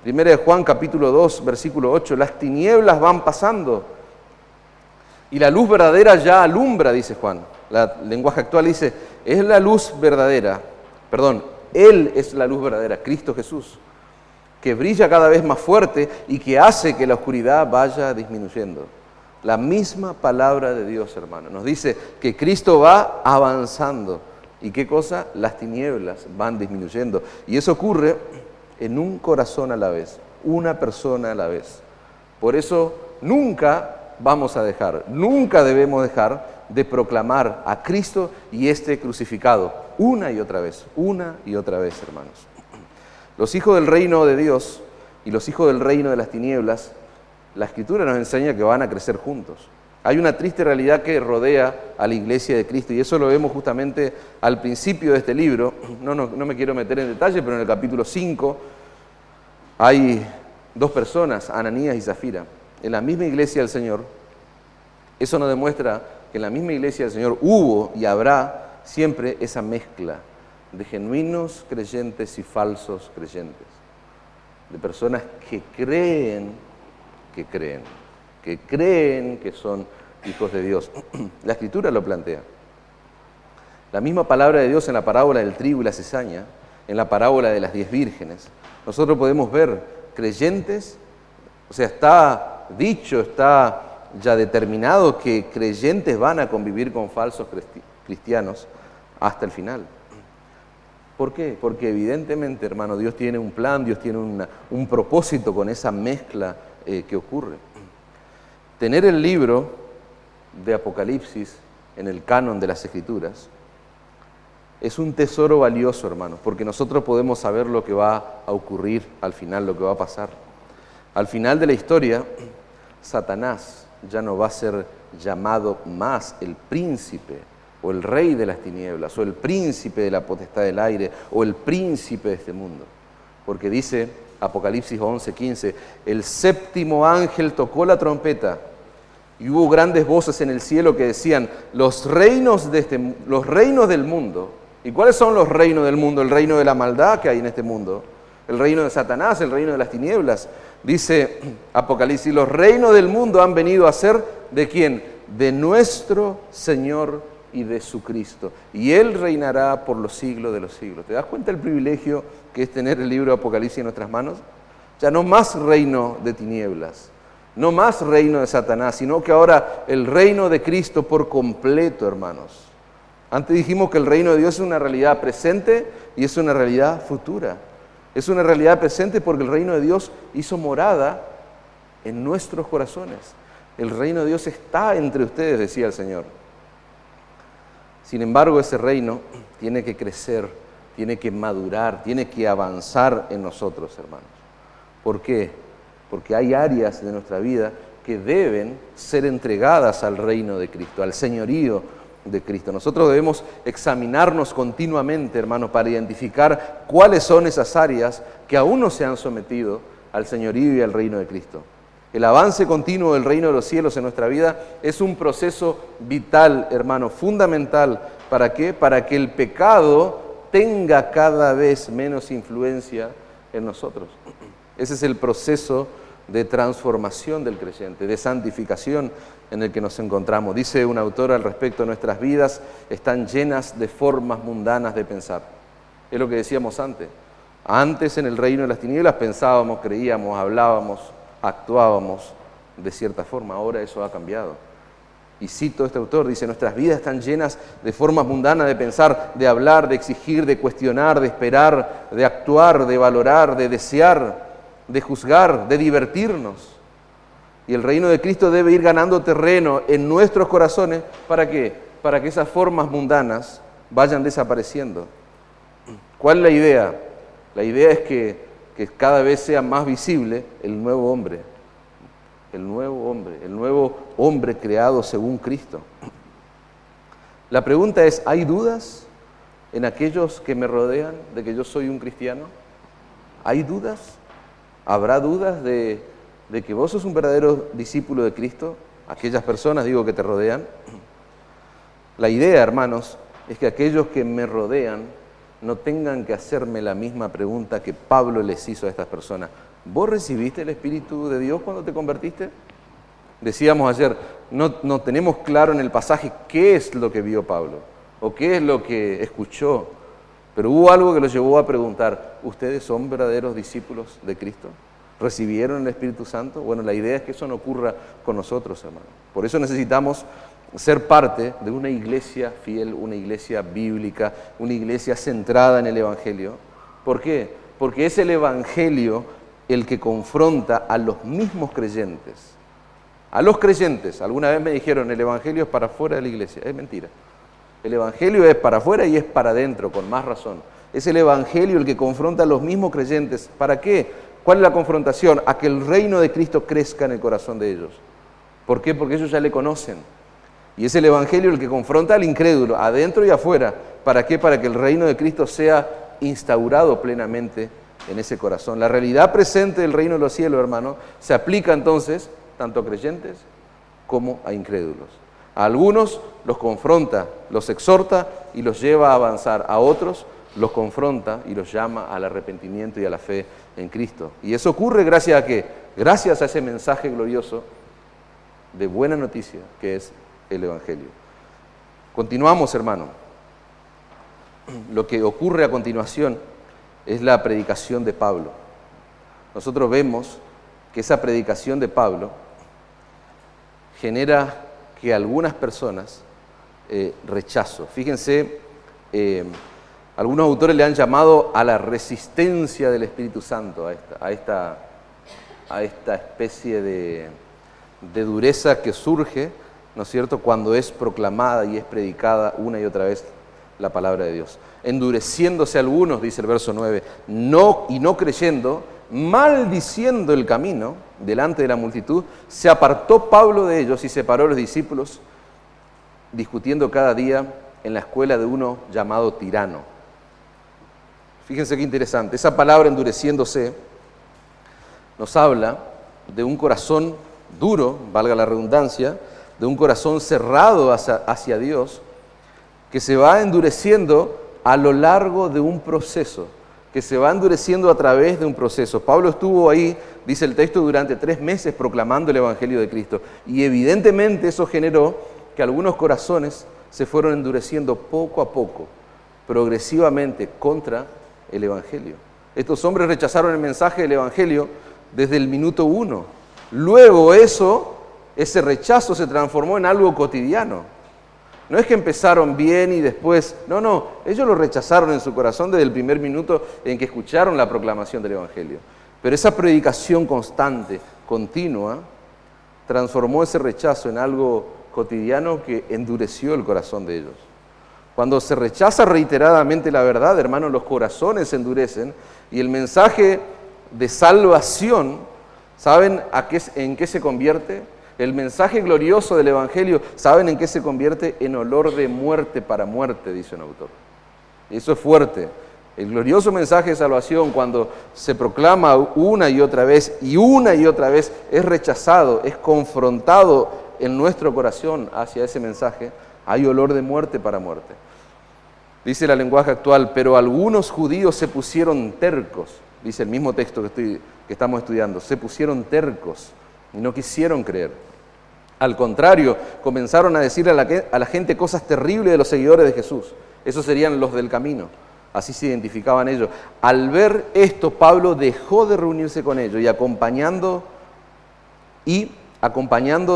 Primera de Juan, capítulo 2, versículo 8, las tinieblas van pasando y la luz verdadera ya alumbra, dice Juan. La lenguaje actual dice, es la luz verdadera, Él es la luz verdadera, Cristo Jesús, que brilla cada vez más fuerte y que hace que la oscuridad vaya disminuyendo. La misma palabra de Dios, hermano, nos dice que Cristo va avanzando. ¿Y qué cosa? Las tinieblas van disminuyendo. Y eso ocurre en un corazón a la vez, una persona a la vez. Por eso nunca nunca debemos dejar de proclamar a Cristo y este crucificado, una y otra vez, hermanos. Los hijos del reino de Dios y los hijos del reino de las tinieblas, la Escritura nos enseña que van a crecer juntos. Hay una triste realidad que rodea a la iglesia de Cristo y eso lo vemos justamente al principio de este libro. No me quiero meter en detalle, pero en el capítulo 5 hay dos personas, Ananías y Zafira, en la misma iglesia del Señor. Eso nos demuestra que en la misma iglesia del Señor hubo y habrá siempre esa mezcla de genuinos creyentes y falsos creyentes, de personas que creen que son hijos de Dios. La Escritura lo plantea. La misma palabra de Dios en la parábola del trigo y la cizaña, en la parábola de las 10 vírgenes, nosotros podemos ver creyentes, o sea, está dicho, está ya determinado que creyentes van a convivir con falsos cristianos hasta el final. ¿Por qué? Porque evidentemente, hermano, Dios tiene un plan, Dios tiene un propósito con esa mezcla que ocurre. Tener el libro de Apocalipsis en el canon de las Escrituras es un tesoro valioso, hermano, porque nosotros podemos saber lo que va a ocurrir al final, lo que va a pasar. Al final de la historia, Satanás ya no va a ser llamado más el príncipe o el rey de las tinieblas, o el príncipe de la potestad del aire, o el príncipe de este mundo. Porque dice Apocalipsis 11:15, el séptimo ángel tocó la trompeta, y hubo grandes voces en el cielo que decían, los reinos del mundo. ¿Y cuáles son los reinos del mundo? El reino de la maldad que hay en este mundo, el reino de Satanás, el reino de las tinieblas. Dice Apocalipsis, los reinos del mundo han venido a ser, ¿de quién? De nuestro Señor y de su Cristo, y Él reinará por los siglos de los siglos. ¿Te das cuenta el privilegio que es tener el libro de Apocalipsis en nuestras manos? Ya no más reino de tinieblas, no más reino de Satanás, sino que ahora el reino de Cristo por completo, hermanos. Antes dijimos que el reino de Dios es una realidad presente y es una realidad futura. Es una realidad presente porque el reino de Dios hizo morada en nuestros corazones. El reino de Dios está entre ustedes, decía el Señor. Sin embargo, ese reino tiene que crecer, tiene que madurar, tiene que avanzar en nosotros, hermanos. ¿Por qué? Porque hay áreas de nuestra vida que deben ser entregadas al reino de Cristo, al señorío de Cristo. Nosotros debemos examinarnos continuamente, hermanos, para identificar cuáles son esas áreas que aún no se han sometido al señorío y al reino de Cristo. El avance continuo del reino de los cielos en nuestra vida es un proceso vital, hermano, fundamental. ¿Para qué? Para que el pecado tenga cada vez menos influencia en nosotros. Ese es el proceso de transformación del creyente, de santificación en el que nos encontramos. Dice un autor al respecto, nuestras vidas están llenas de formas mundanas de pensar. Es lo que decíamos antes. Antes en el reino de las tinieblas pensábamos, creíamos, hablábamos, actuábamos de cierta forma, ahora eso ha cambiado. Y cito este autor, dice, nuestras vidas están llenas de formas mundanas de pensar, de hablar, de exigir, de cuestionar, de esperar, de actuar, de valorar, de desear, de juzgar, de divertirnos. Y el reino de Cristo debe ir ganando terreno en nuestros corazones, ¿para qué? Para que esas formas mundanas vayan desapareciendo. ¿Cuál es la idea? La idea es que cada vez sea más visible el nuevo hombre, el nuevo hombre creado según Cristo. La pregunta es, ¿hay dudas en aquellos que me rodean de que yo soy un cristiano? ¿Hay dudas? ¿Habrá dudas de que vos sos un verdadero discípulo de Cristo? Aquellas personas, digo, que te rodean. La idea, hermanos, es que aquellos que me rodean no tengan que hacerme la misma pregunta que Pablo les hizo a estas personas. ¿Vos recibiste el Espíritu de Dios cuando te convertiste? Decíamos ayer, no tenemos claro en el pasaje qué es lo que vio Pablo o qué es lo que escuchó, pero hubo algo que los llevó a preguntar, ¿ustedes son verdaderos discípulos de Cristo? ¿Recibieron el Espíritu Santo? Bueno, la idea es que eso no ocurra con nosotros, hermano. Por eso necesitamos ser parte de una iglesia fiel, una iglesia bíblica, una iglesia centrada en el Evangelio. ¿Por qué? Porque es el Evangelio el que confronta a los mismos creyentes. A los creyentes, alguna vez me dijeron, el Evangelio es para afuera de la iglesia. Es mentira. El Evangelio es para afuera y es para adentro, con más razón. Es el Evangelio el que confronta a los mismos creyentes. ¿Para qué? ¿Cuál es la confrontación? A que el reino de Cristo crezca en el corazón de ellos. ¿Por qué? Porque ellos ya le conocen. Y es el Evangelio el que confronta al incrédulo, adentro y afuera. ¿Para qué? Para que el reino de Cristo sea instaurado plenamente en ese corazón. La realidad presente del reino de los cielos, hermano, se aplica entonces tanto a creyentes como a incrédulos. A algunos los confronta, los exhorta y los lleva a avanzar. A otros los confronta y los llama al arrepentimiento y a la fe en Cristo. Y eso ocurre gracias a ¿qué? Gracias a ese mensaje glorioso de buena noticia que es el Evangelio. Continuamos, hermano. lo que ocurre a continuación es la predicación de Pablo. Nosotros vemos que esa predicación de Pablo genera que algunas personas rechazo. Fíjense, algunos autores le han llamado a la resistencia del Espíritu Santo, a esta especie de dureza que surge, ¿no es cierto?, cuando es proclamada y es predicada una y otra vez la palabra de Dios. Endureciéndose algunos, dice el verso 9, no creyendo, maldiciendo el camino delante de la multitud, se apartó Pablo de ellos y separó a los discípulos, discutiendo cada día en la escuela de uno llamado Tirano. Fíjense qué interesante, esa palabra endureciéndose nos habla de un corazón duro, valga la redundancia, de un corazón cerrado hacia Dios, que se va endureciendo a lo largo de un proceso, que se va endureciendo a través de un proceso. Pablo estuvo ahí, dice el texto, durante 3 meses proclamando el Evangelio de Cristo, y evidentemente eso generó que algunos corazones se fueron endureciendo poco a poco, progresivamente contra el Evangelio. Estos hombres rechazaron el mensaje del Evangelio desde el minuto 1. Luego ese rechazo se transformó en algo cotidiano. No es que empezaron bien y después... No, ellos lo rechazaron en su corazón desde el primer minuto en que escucharon la proclamación del Evangelio. Pero esa predicación constante, continua, transformó ese rechazo en algo cotidiano que endureció el corazón de ellos. Cuando se rechaza reiteradamente la verdad, hermanos, los corazones se endurecen y el mensaje de salvación, ¿saben en qué se convierte? El mensaje glorioso del Evangelio, ¿saben en qué se convierte? En olor de muerte para muerte, dice un autor. Y eso es fuerte. El glorioso mensaje de salvación, cuando se proclama una y otra vez, es rechazado, es confrontado en nuestro corazón hacia ese mensaje, hay olor de muerte para muerte. Dice el lenguaje actual, pero algunos judíos se pusieron tercos, dice el mismo texto que estamos estudiando, se pusieron tercos y no quisieron creer. Al contrario, comenzaron a decirle a la gente cosas terribles de los seguidores de Jesús. Esos serían los del camino, así se identificaban ellos. Al ver esto, Pablo dejó de reunirse con ellos y acompañado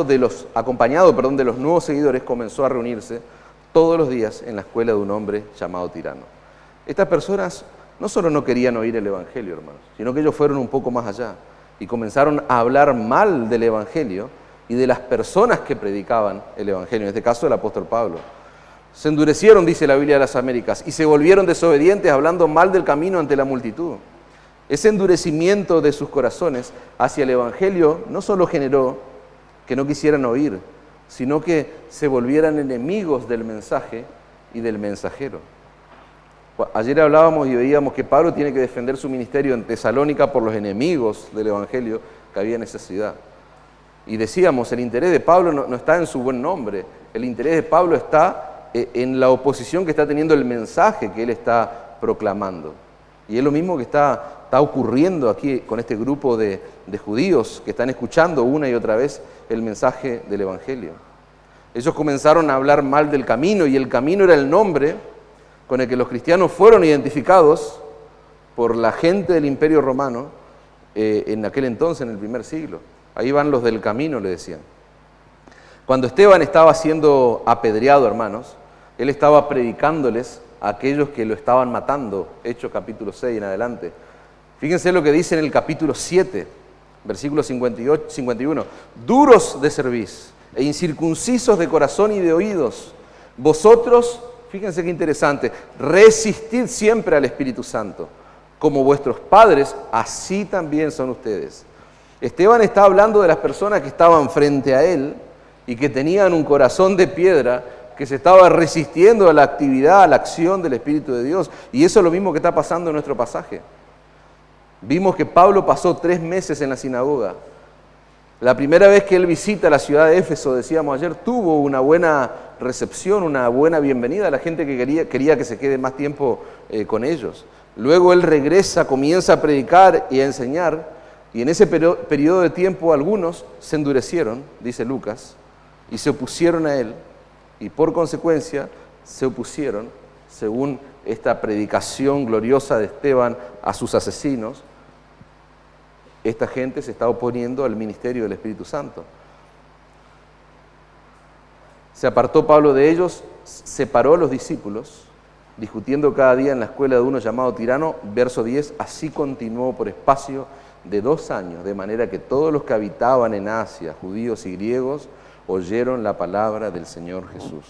de los nuevos seguidores, comenzó a reunirse todos los días en la escuela de un hombre llamado Tirano. Estas personas no solo no querían oír el Evangelio, hermanos, sino que ellos fueron un poco más allá y comenzaron a hablar mal del Evangelio y de las personas que predicaban el Evangelio, en este caso el apóstol Pablo. Se endurecieron, dice la Biblia de las Américas, y se volvieron desobedientes hablando mal del camino ante la multitud. Ese endurecimiento de sus corazones hacia el Evangelio no solo generó que no quisieran oír, sino que se volvieran enemigos del mensaje y del mensajero. Ayer hablábamos y veíamos que Pablo tiene que defender su ministerio en Tesalónica por los enemigos del Evangelio que había en esa ciudad. Y decíamos, el interés de Pablo no está en su buen nombre, el interés de Pablo está en la oposición que está teniendo el mensaje que él está proclamando. Y es lo mismo que está ocurriendo aquí con este grupo de judíos que están escuchando una y otra vez el mensaje del Evangelio. Ellos comenzaron a hablar mal del camino, y el camino era el nombre con el que los cristianos fueron identificados por la gente del Imperio Romano en aquel entonces, en el primer siglo. Ahí van los del camino, le decían. Cuando Esteban estaba siendo apedreado, hermanos, él estaba predicándoles a aquellos que lo estaban matando, Hechos capítulo 6 en adelante. Fíjense lo que dice en el capítulo 7, versículo 51. Duros de cerviz e incircuncisos de corazón y de oídos, vosotros, fíjense qué interesante, resistid siempre al Espíritu Santo, como vuestros padres, así también son ustedes. Esteban está hablando de las personas que estaban frente a él y que tenían un corazón de piedra, que se estaba resistiendo a la actividad, a la acción del Espíritu de Dios. Y eso es lo mismo que está pasando en nuestro pasaje. Vimos que Pablo pasó 3 meses en la sinagoga. La primera vez que él visita la ciudad de Éfeso, decíamos ayer, tuvo una buena recepción, una buena bienvenida a la gente que quería que se quede más tiempo con ellos. Luego él regresa, comienza a predicar y a enseñar, y en ese periodo de tiempo algunos se endurecieron, dice Lucas, y se opusieron a él, y por consecuencia se opusieron, según esta predicación gloriosa de Esteban a sus asesinos, esta gente se está oponiendo al ministerio del Espíritu Santo. Se apartó Pablo de ellos, separó a los discípulos, discutiendo cada día en la escuela de uno llamado Tirano, verso 10, así continuó por espacio de 2 años, de manera que todos los que habitaban en Asia, judíos y griegos, oyeron la palabra del Señor Jesús.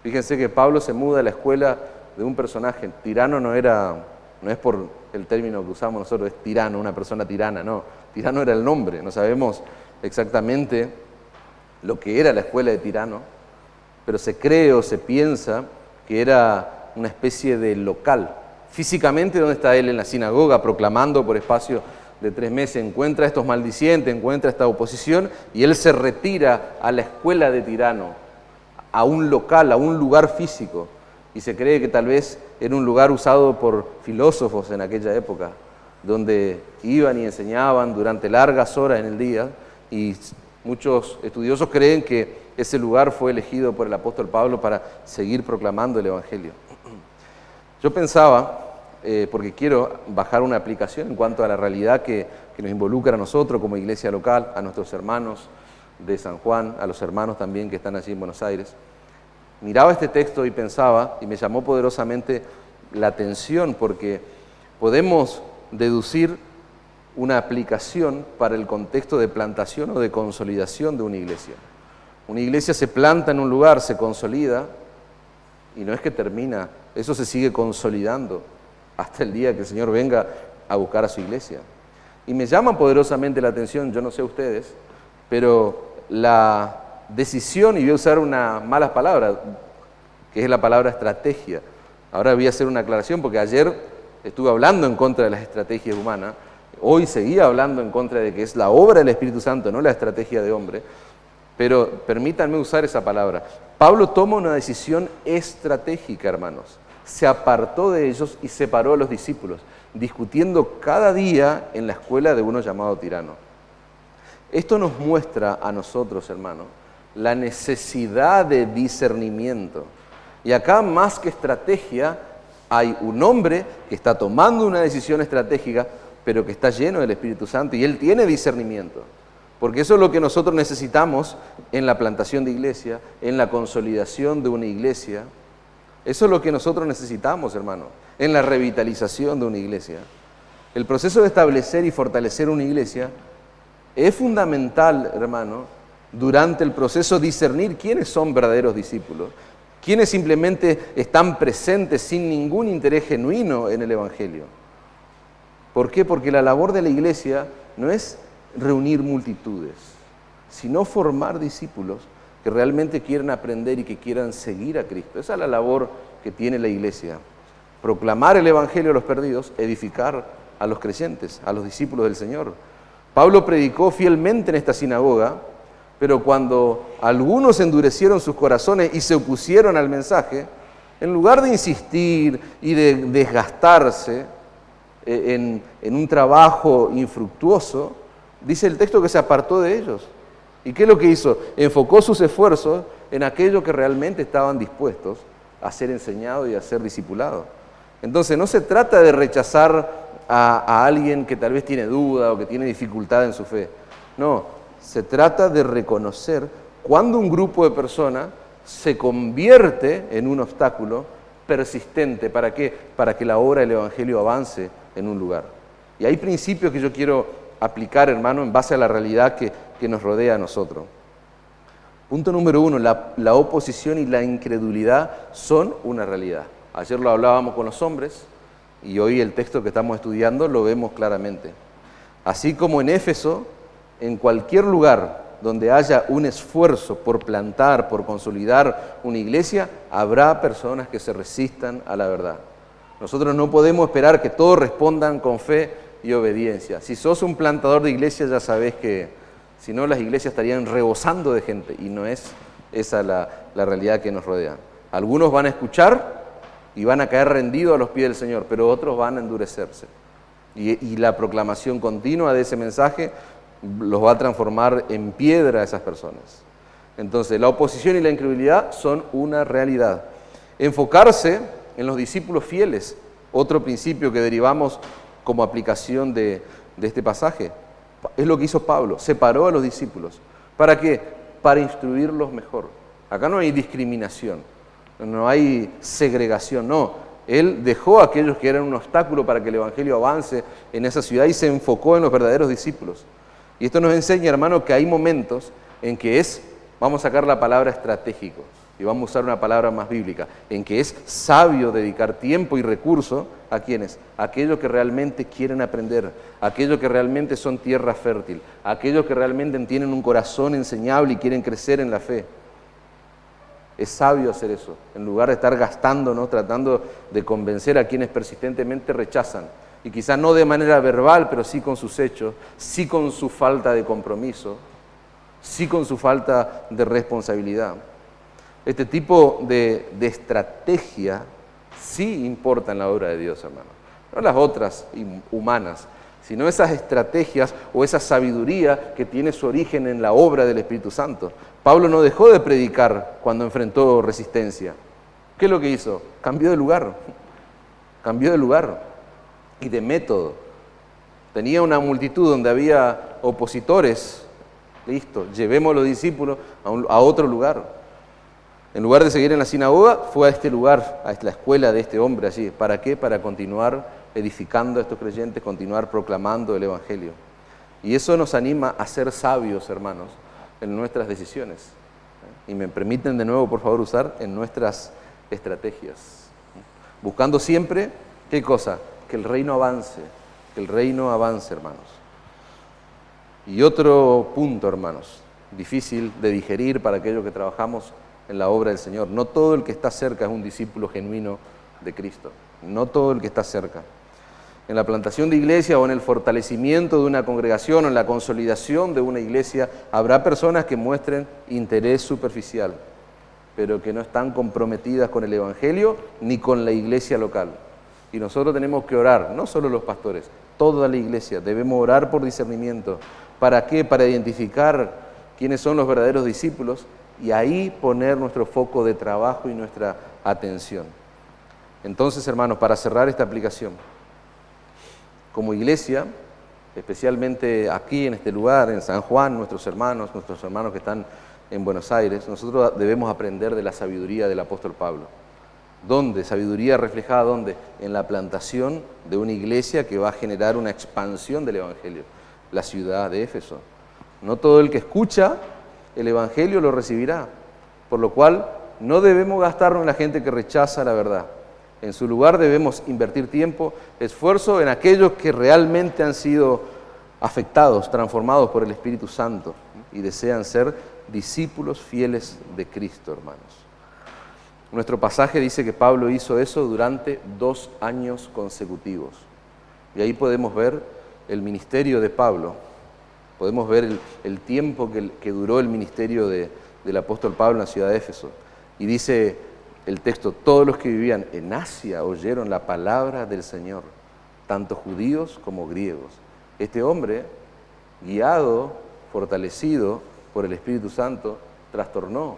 Fíjense que Pablo se muda a la escuela de un personaje. Tirano no es por el término que usamos nosotros, es tirano, una persona tirana, no. Tirano era el nombre, no sabemos exactamente lo que era la escuela de Tirano, pero se cree o se piensa que era una especie de local. Físicamente, ¿dónde está él? En la sinagoga, proclamando por espacio de 3 meses, encuentra a estos maldicientes, encuentra esta oposición, y él se retira a la escuela de Tirano, a un local, a un lugar físico, y se cree que tal vez era un lugar usado por filósofos en aquella época, donde iban y enseñaban durante largas horas en el día, y muchos estudiosos creen que ese lugar fue elegido por el apóstol Pablo para seguir proclamando el Evangelio. Yo pensaba, porque quiero bajar una aplicación en cuanto a la realidad que nos involucra a nosotros como iglesia local, a nuestros hermanos de San Juan, a los hermanos también que están allí en Buenos Aires. Miraba este texto y pensaba, y me llamó poderosamente la atención, porque podemos deducir una aplicación para el contexto de plantación o de consolidación de una iglesia. Una iglesia se planta en un lugar, se consolida, y no es que termina, eso se sigue consolidando hasta el día que el Señor venga a buscar a su iglesia. Y me llama poderosamente la atención, yo no sé ustedes, pero la decisión, y voy a usar una mala palabra, que es la palabra estrategia. Ahora voy a hacer una aclaración, porque ayer estuve hablando en contra de las estrategias humanas, hoy seguía hablando en contra de que es la obra del Espíritu Santo, no la estrategia de hombre, pero permítanme usar esa palabra. Pablo toma una decisión estratégica, hermanos. Se apartó de ellos y separó a los discípulos, discutiendo cada día en la escuela de uno llamado Tirano. Esto nos muestra a nosotros, hermanos, la necesidad de discernimiento. Y acá, más que estrategia, hay un hombre que está tomando una decisión estratégica, pero que está lleno del Espíritu Santo, y él tiene discernimiento. Porque eso es lo que nosotros necesitamos en la plantación de iglesia, en la consolidación de una iglesia. Eso es lo que nosotros necesitamos, hermano, en la revitalización de una iglesia. El proceso de establecer y fortalecer una iglesia es fundamental, hermano, durante el proceso discernir quiénes son verdaderos discípulos, quiénes simplemente están presentes sin ningún interés genuino en el Evangelio. ¿Por qué? Porque la labor de la iglesia no es reunir multitudes, sino formar discípulos que realmente quieran aprender y que quieran seguir a Cristo. Esa es la labor que tiene la iglesia. Proclamar el Evangelio a los perdidos, edificar a los creyentes, a los discípulos del Señor. Pablo predicó fielmente en esta sinagoga, pero cuando algunos endurecieron sus corazones y se opusieron al mensaje, en lugar de insistir y de desgastarse en un trabajo infructuoso, dice el texto que se apartó de ellos. ¿Y qué es lo que hizo? Enfocó sus esfuerzos en aquello que realmente estaban dispuestos a ser enseñados y a ser discipulados. Entonces no se trata de rechazar a alguien que tal vez tiene duda o que tiene dificultad en su fe. No, se trata de reconocer cuando un grupo de personas se convierte en un obstáculo persistente. ¿Para qué? Para que la obra del Evangelio avance en un lugar. Y hay principios que yo quiero aplicar, hermano, en base a la realidad que nos rodea a nosotros. Punto número 1, la oposición y la incredulidad son una realidad. Ayer lo hablábamos con los hombres y hoy el texto que estamos estudiando lo vemos claramente. Así como en Éfeso, en cualquier lugar donde haya un esfuerzo por plantar, por consolidar una iglesia, habrá personas que se resistan a la verdad. Nosotros no podemos esperar que todos respondan con fe y obediencia. Si sos un plantador de iglesia, ya sabés que si no, las iglesias estarían rebosando de gente, y no es esa la realidad que nos rodea. Algunos van a escuchar y van a caer rendidos a los pies del Señor, pero otros van a endurecerse. Y la proclamación continua de ese mensaje los va a transformar en piedra a esas personas. Entonces, la oposición y la incredulidad son una realidad. Enfocarse en los discípulos fieles, otro principio que derivamos como aplicación de este pasaje. Es lo que hizo Pablo, separó a los discípulos. ¿Para qué? Para instruirlos mejor. Acá no hay discriminación, no hay segregación, no. Él dejó a aquellos que eran un obstáculo para que el Evangelio avance en esa ciudad y se enfocó en los verdaderos discípulos. Y esto nos enseña, hermano, que hay momentos en que vamos a sacar la palabra estratégico y vamos a usar una palabra más bíblica, en que es sabio dedicar tiempo y recursos ¿a quiénes? A aquellos que realmente quieren aprender, a aquellos que realmente son tierra fértil, a aquellos que realmente tienen un corazón enseñable y quieren crecer en la fe. Es sabio hacer eso, en lugar de estar gastándonos, tratando de convencer a quienes persistentemente rechazan. Y quizás no de manera verbal, pero sí con sus hechos, sí con su falta de compromiso, sí con su falta de responsabilidad. Este tipo de estrategia sí importa en la obra de Dios, hermano. No las otras humanas, sino esas estrategias o esa sabiduría que tiene su origen en la obra del Espíritu Santo. Pablo no dejó de predicar cuando enfrentó resistencia. ¿Qué es lo que hizo? Cambió de lugar y de método. Tenía una multitud donde había opositores. Listo, llevemos a los discípulos a otro lugar. En lugar de seguir en la sinagoga, fue a este lugar, a la escuela de este hombre allí. ¿Para qué? Para continuar edificando a estos creyentes, continuar proclamando el Evangelio. Y eso nos anima a ser sabios, hermanos, en nuestras decisiones. Y me permiten de nuevo, por favor, usar en nuestras estrategias. Buscando siempre, ¿qué cosa? Que el reino avance, hermanos. Y otro punto, hermanos, difícil de digerir para aquellos que trabajamos en la obra del Señor. No todo el que está cerca es un discípulo genuino de Cristo. No todo el que está cerca. En la plantación de iglesia o en el fortalecimiento de una congregación o en la consolidación de una iglesia, habrá personas que muestren interés superficial, pero que no están comprometidas con el Evangelio ni con la iglesia local. Y nosotros tenemos que orar, no solo los pastores, toda la iglesia, debemos orar por discernimiento. ¿Para qué? Para identificar quiénes son los verdaderos discípulos y ahí poner nuestro foco de trabajo y nuestra atención. Entonces, hermanos, para cerrar esta aplicación, como iglesia, especialmente aquí en este lugar, en San Juan, nuestros hermanos que están en Buenos Aires, nosotros debemos aprender de la sabiduría del apóstol Pablo. ¿Dónde? Sabiduría reflejada, ¿dónde? En la plantación de una iglesia que va a generar una expansión del Evangelio, la ciudad de Éfeso. No todo el que escucha el Evangelio lo recibirá, por lo cual no debemos gastarnos en la gente que rechaza la verdad. En su lugar debemos invertir tiempo, esfuerzo en aquellos que realmente han sido afectados, transformados por el Espíritu Santo y desean ser discípulos fieles de Cristo, hermanos. Nuestro pasaje dice que Pablo hizo eso durante 2 años consecutivos. Y ahí podemos ver el ministerio de Pablo, podemos ver el tiempo que duró el ministerio del apóstol Pablo en la ciudad de Éfeso. Y dice el texto, todos los que vivían en Asia oyeron la palabra del Señor, tanto judíos como griegos. Este hombre, guiado, fortalecido por el Espíritu Santo, trastornó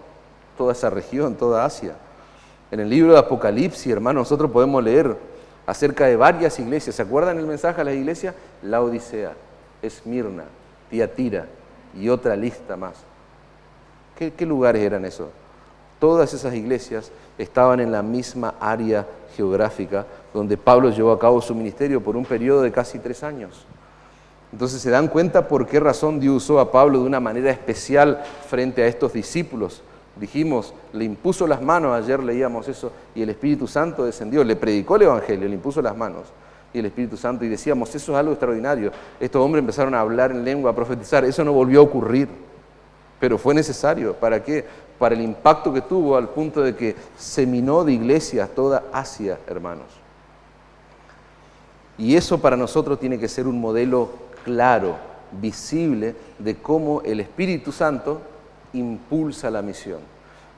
toda esa región, toda Asia. En el libro de Apocalipsis, hermanos, nosotros podemos leer acerca de varias iglesias. ¿Se acuerdan el mensaje a las iglesias? Laodicea, Esmirna, Tiatira y otra lista más. ¿Qué lugares eran esos? Todas esas iglesias estaban en la misma área geográfica donde Pablo llevó a cabo su ministerio por un periodo de casi 3 años. Entonces se dan cuenta por qué razón Dios usó a Pablo de una manera especial frente a estos discípulos. Dijimos, le impuso las manos, ayer leíamos eso, y el Espíritu Santo descendió, le predicó el Evangelio, le impuso las manos, y el Espíritu Santo, y decíamos, eso es algo extraordinario. Estos hombres empezaron a hablar en lengua, a profetizar, eso no volvió a ocurrir, pero fue necesario. ¿Para qué? Para el impacto que tuvo al punto de que seminó de iglesias toda Asia, hermanos. Y eso para nosotros tiene que ser un modelo claro, visible, de cómo el Espíritu Santo impulsa la misión.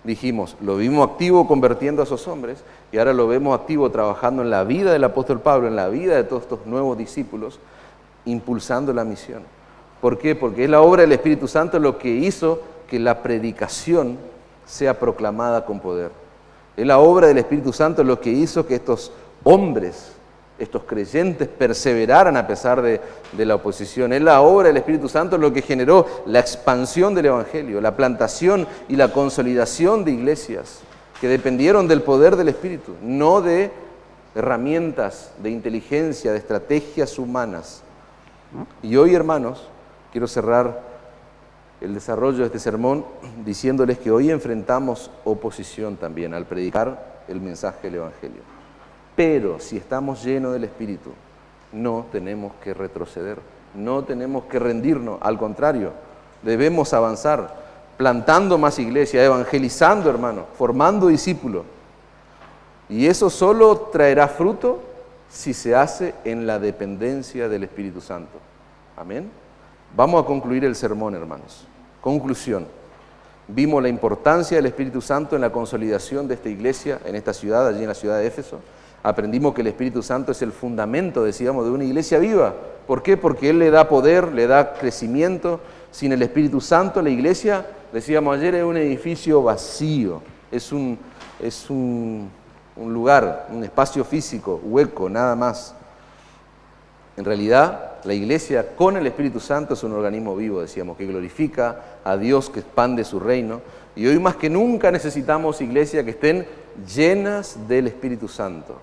Dijimos, lo vimos activo convirtiendo a esos hombres y ahora lo vemos activo trabajando en la vida del apóstol Pablo, en la vida de todos estos nuevos discípulos, impulsando la misión. ¿Por qué? Porque es la obra del Espíritu Santo lo que hizo que la predicación sea proclamada con poder. Es la obra del Espíritu Santo lo que hizo que estos hombres, estos creyentes, perseveraran a pesar de la oposición. Es la obra del Espíritu Santo lo que generó la expansión del Evangelio, la plantación y la consolidación de iglesias que dependieron del poder del Espíritu, no de herramientas de inteligencia, de estrategias humanas. Y hoy, hermanos, quiero cerrar el desarrollo de este sermón diciéndoles que hoy enfrentamos oposición también al predicar el mensaje del Evangelio. Pero si estamos llenos del Espíritu, no tenemos que retroceder, no tenemos que rendirnos, al contrario, debemos avanzar, plantando más iglesias, evangelizando, hermanos, formando discípulos. Y eso solo traerá fruto si se hace en la dependencia del Espíritu Santo. Amén. Vamos a concluir el sermón, hermanos. Conclusión. Vimos la importancia del Espíritu Santo en la consolidación de esta iglesia, en esta ciudad, allí en la ciudad de Éfeso. Aprendimos que el Espíritu Santo es el fundamento, decíamos, de una iglesia viva. ¿Por qué? Porque Él le da poder, le da crecimiento. Sin el Espíritu Santo, la iglesia, decíamos ayer, es un edificio vacío. Es un lugar, un espacio físico, hueco, nada más. En realidad, la iglesia con el Espíritu Santo es un organismo vivo, decíamos, que glorifica a Dios, que expande su reino. Y hoy más que nunca necesitamos iglesias que estén llenas del Espíritu Santo.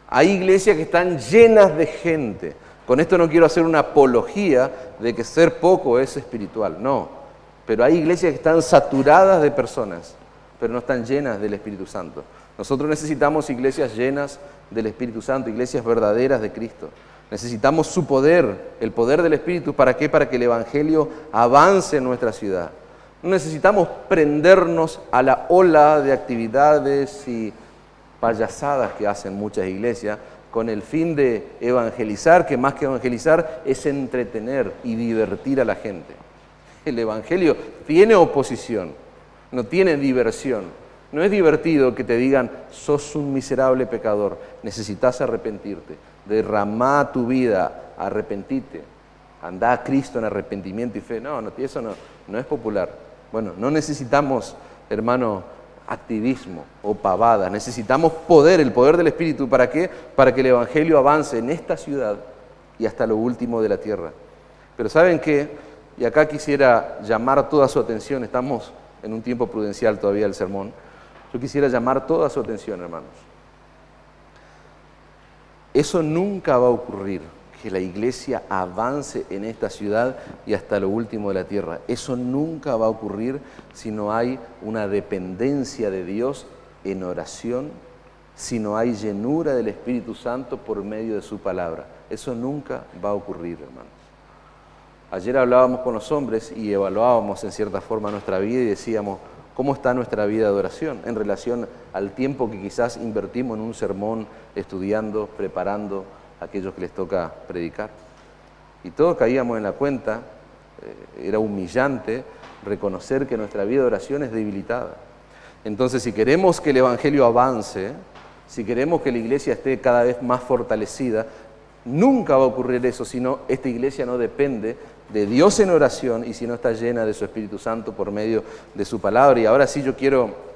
Hay iglesias que están llenas de gente. Con esto no quiero hacer una apología de que ser poco es espiritual, no. Pero hay iglesias que están saturadas de personas, pero no están llenas del Espíritu Santo. Nosotros necesitamos iglesias llenas del Espíritu Santo, iglesias verdaderas de Cristo. Necesitamos su poder, el poder del Espíritu. ¿Para qué? Para que el Evangelio avance en nuestra ciudad. No necesitamos prendernos a la ola de actividades y payasadas que hacen muchas iglesias con el fin de evangelizar, que más que evangelizar es entretener y divertir a la gente. El Evangelio tiene oposición, no tiene diversión. No es divertido que te digan, sos un miserable pecador, necesitas arrepentirte, derramá tu vida, arrepentite, andá a Cristo en arrepentimiento y fe. No, eso no es popular. Bueno, no necesitamos, hermano, activismo o pavadas, necesitamos poder, el poder del Espíritu. ¿Para qué? Para que el Evangelio avance en esta ciudad y hasta lo último de la tierra. Pero ¿saben qué? Y acá quisiera llamar toda su atención, estamos en un tiempo prudencial todavía del sermón. Yo quisiera llamar toda su atención, hermanos. Eso nunca va a ocurrir, que la iglesia avance en esta ciudad y hasta lo último de la tierra. Eso nunca va a ocurrir si no hay una dependencia de Dios en oración, si no hay llenura del Espíritu Santo por medio de su palabra. Eso nunca va a ocurrir, hermanos. Ayer hablábamos con los hombres y evaluábamos en cierta forma nuestra vida y decíamos, ¿cómo está nuestra vida de oración en relación al tiempo que quizás invertimos en un sermón, estudiando, preparando a aquellos que les toca predicar? Y todos caíamos en la cuenta, era humillante reconocer que nuestra vida de oración es debilitada. Entonces, si queremos que el Evangelio avance, si queremos que la iglesia esté cada vez más fortalecida, nunca va a ocurrir eso si no, esta iglesia no depende de Dios en oración y si no está llena de su Espíritu Santo por medio de su palabra. Y ahora sí yo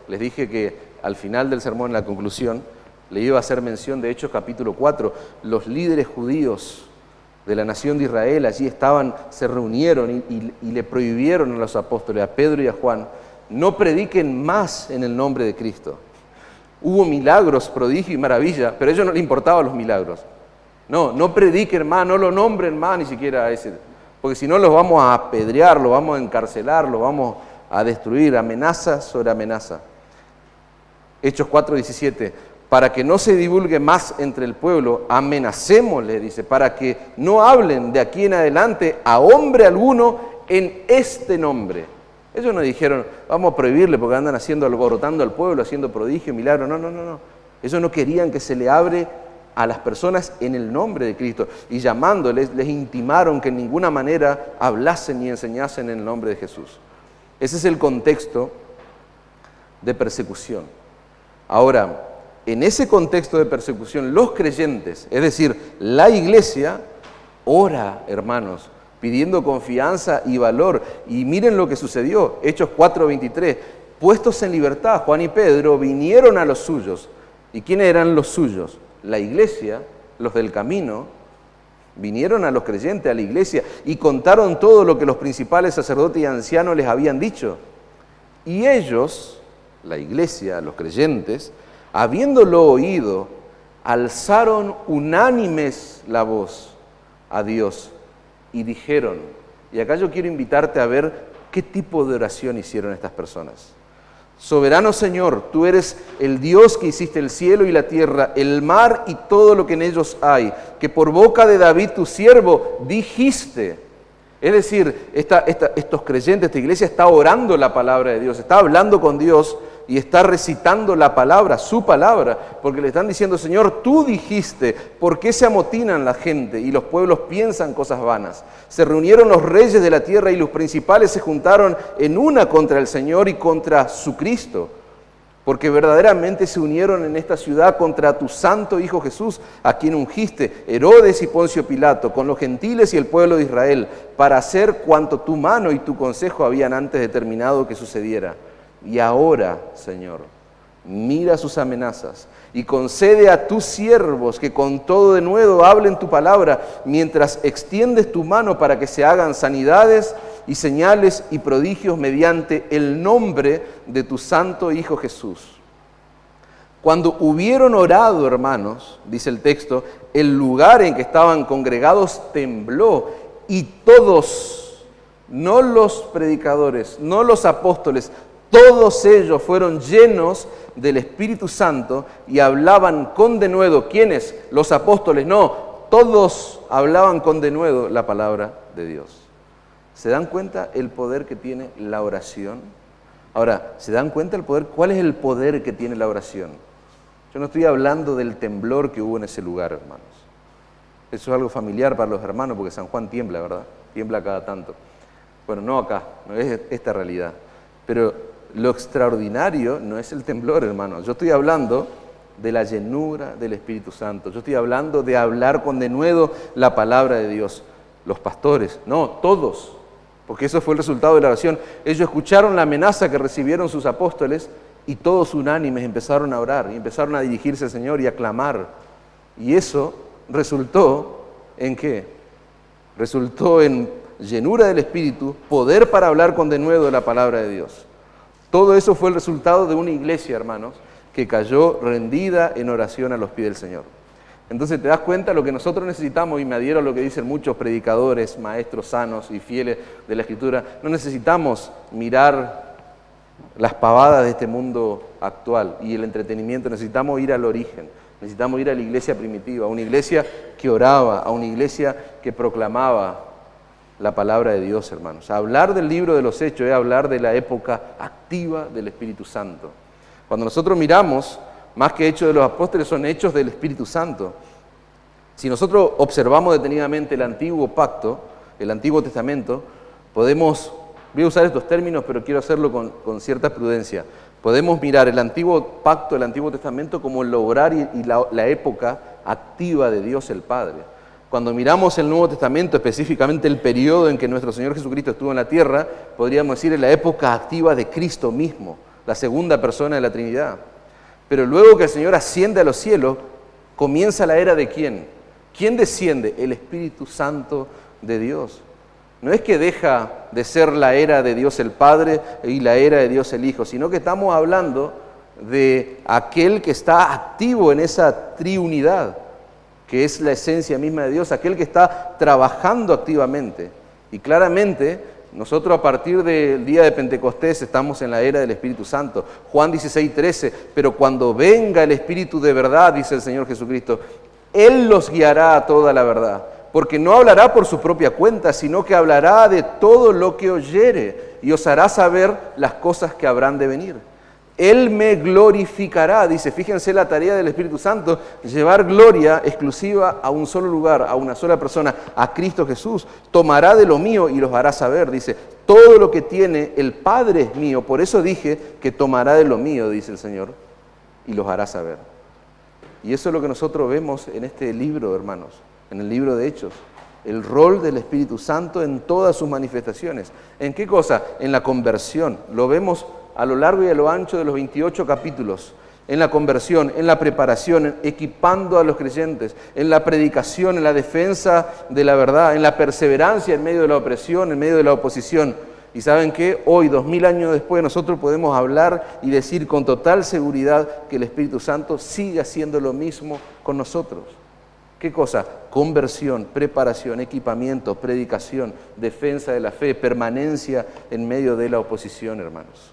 les dije que al final del sermón, en la conclusión, le iba a hacer mención de Hechos capítulo 4. Los líderes judíos de la nación de Israel allí se reunieron y le prohibieron a los apóstoles, a Pedro y a Juan, no prediquen más en el nombre de Cristo. Hubo milagros, prodigios y maravillas, pero a ellos no les importaban los milagros. No prediquen más, no lo nombren más ni siquiera a ese, porque si no los vamos a apedrear, los vamos a encarcelar, los vamos a destruir, amenaza sobre amenaza. Hechos 4:17, para que no se divulgue más entre el pueblo, amenacémosle, dice, para que no hablen de aquí en adelante a hombre alguno en este nombre. Ellos no dijeron, vamos a prohibirle porque andan alborotando al pueblo, haciendo prodigios, milagros. No. Ellos no querían que se le hable a las personas en el nombre de Cristo, y llamándoles, les intimaron que en ninguna manera hablasen ni enseñasen en el nombre de Jesús. Ese es el contexto de persecución. Ahora, en ese contexto de persecución, los creyentes, es decir, la iglesia, ora, hermanos, pidiendo confianza y valor. Y miren lo que sucedió, Hechos 4:23. puestos en libertad, Juan y Pedro vinieron a los suyos. ¿Y quiénes eran los suyos? La iglesia, los del camino, vinieron a los creyentes, a la iglesia, y contaron todo lo que los principales sacerdotes y ancianos les habían dicho. Y ellos, la iglesia, los creyentes, habiéndolo oído, alzaron unánimes la voz a Dios y dijeron, y acá yo quiero invitarte a ver qué tipo de oración hicieron estas personas. Soberano Señor, tú eres el Dios que hiciste el cielo y la tierra, el mar y todo lo que en ellos hay, que por boca de David tu siervo dijiste. Es decir, estos creyentes, esta iglesia está orando la palabra de Dios, está hablando con Dios y está recitando la palabra, su palabra, porque le están diciendo, Señor, tú dijiste, ¿por qué se amotinan la gente y los pueblos piensan cosas vanas? Se reunieron los reyes de la tierra y los principales se juntaron en una contra el Señor y contra su Cristo, porque verdaderamente se unieron en esta ciudad contra tu santo Hijo Jesús, a quien ungiste, Herodes y Poncio Pilato, con los gentiles y el pueblo de Israel, para hacer cuanto tu mano y tu consejo habían antes determinado que sucediera. Y ahora, Señor, mira sus amenazas y concede a tus siervos que con todo denuedo hablen tu palabra, mientras extiendes tu mano para que se hagan sanidades y señales y prodigios mediante el nombre de tu santo Hijo Jesús. Cuando hubieron orado, hermanos, dice el texto, el lugar en que estaban congregados tembló y todos, no los predicadores, no los apóstoles, todos ellos fueron llenos del Espíritu Santo y hablaban con denuedo. ¿Quiénes? Los apóstoles. No, todos hablaban con denuedo la palabra de Dios. ¿Se dan cuenta el poder que tiene la oración? Ahora, ¿se dan cuenta el poder? ¿Cuál es el poder que tiene la oración? Yo no estoy hablando del temblor que hubo en ese lugar, hermanos. Eso es algo familiar para los hermanos, porque San Juan tiembla, ¿verdad? Tiembla cada tanto. Bueno, no acá, no es esta realidad. Pero lo extraordinario no es el temblor, hermanos. Yo estoy hablando de la llenura del Espíritu Santo. Yo estoy hablando de hablar con denuedo la palabra de Dios. Los pastores, no, todos, porque eso fue el resultado de la oración. Ellos escucharon la amenaza que recibieron sus apóstoles y todos unánimes empezaron a orar y empezaron a dirigirse al Señor y a clamar. Y eso resultó ¿en qué? Resultó en llenura del Espíritu, poder para hablar con denuedo la palabra de Dios. Todo eso fue el resultado de una iglesia, hermanos, que cayó rendida en oración a los pies del Señor. Entonces te das cuenta lo que nosotros necesitamos, y me adhiero a lo que dicen muchos predicadores, maestros sanos y fieles de la Escritura. No necesitamos mirar las pavadas de este mundo actual y el entretenimiento, necesitamos ir al origen, necesitamos ir a la iglesia primitiva, a una iglesia que oraba, a una iglesia que proclamaba la palabra de Dios, hermanos. Hablar del libro de los Hechos es hablar de la época activa del Espíritu Santo. Cuando nosotros miramos, más que Hechos de los Apóstoles, son hechos del Espíritu Santo. Si nosotros observamos detenidamente el Antiguo Pacto, el Antiguo Testamento, podemos, voy a usar estos términos, pero quiero hacerlo con cierta prudencia. Podemos mirar el Antiguo Pacto, el Antiguo Testamento, como el obrar y la época activa de Dios el Padre. Cuando miramos el Nuevo Testamento, específicamente el periodo en que nuestro Señor Jesucristo estuvo en la tierra, podríamos decir en la época activa de Cristo mismo, la segunda persona de la Trinidad. Pero luego que el Señor asciende a los cielos, comienza la era de ¿quién? ¿Quién desciende? El Espíritu Santo de Dios. No es que deja de ser la era de Dios el Padre y la era de Dios el Hijo, sino que estamos hablando de aquel que está activo en esa triunidad, que es la esencia misma de Dios, aquel que está trabajando activamente. Y claramente, nosotros a partir del día de Pentecostés estamos en la era del Espíritu Santo. Juan 16:13, pero cuando venga el Espíritu de verdad, dice el Señor Jesucristo, Él los guiará a toda la verdad, porque no hablará por su propia cuenta, sino que hablará de todo lo que oyere y os hará saber las cosas que habrán de venir. Él me glorificará, dice, fíjense la tarea del Espíritu Santo, llevar gloria exclusiva a un solo lugar, a una sola persona, a Cristo Jesús. Tomará de lo mío y los hará saber, dice, todo lo que tiene el Padre es mío, por eso dije que tomará de lo mío, dice el Señor, y los hará saber. Y eso es lo que nosotros vemos en este libro, hermanos, en el libro de Hechos. El rol del Espíritu Santo en todas sus manifestaciones. ¿En qué cosa? En la conversión. Lo vemos a lo largo y a lo ancho de los 28 capítulos, en la conversión, en la preparación, equipando a los creyentes, en la predicación, en la defensa de la verdad, en la perseverancia en medio de la opresión, en medio de la oposición. Y ¿saben qué? Hoy, 2000 años después, nosotros podemos hablar y decir con total seguridad que el Espíritu Santo sigue haciendo lo mismo con nosotros. ¿Qué cosa? Conversión, preparación, equipamiento, predicación, defensa de la fe, permanencia en medio de la oposición, hermanos.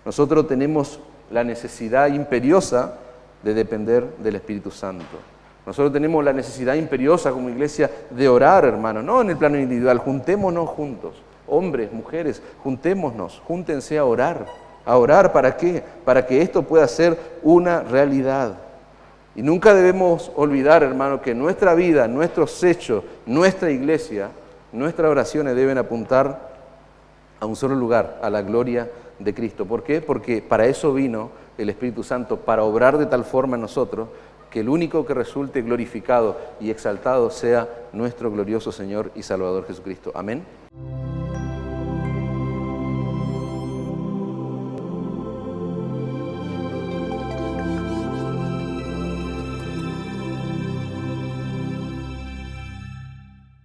Nosotros tenemos la necesidad imperiosa de depender del Espíritu Santo. Nosotros tenemos la necesidad imperiosa como iglesia de orar, hermanos, no en el plano individual, juntémonos juntos. Hombres, mujeres, juntémonos, júntense a orar. ¿A orar para qué? Para que esto pueda ser una realidad. Y nunca debemos olvidar, hermano, que nuestra vida, nuestros hechos, nuestra iglesia, nuestras oraciones deben apuntar a un solo lugar, a la gloria de Cristo. ¿Por qué? Porque para eso vino el Espíritu Santo, para obrar de tal forma en nosotros que el único que resulte glorificado y exaltado sea nuestro glorioso Señor y Salvador Jesucristo. Amén.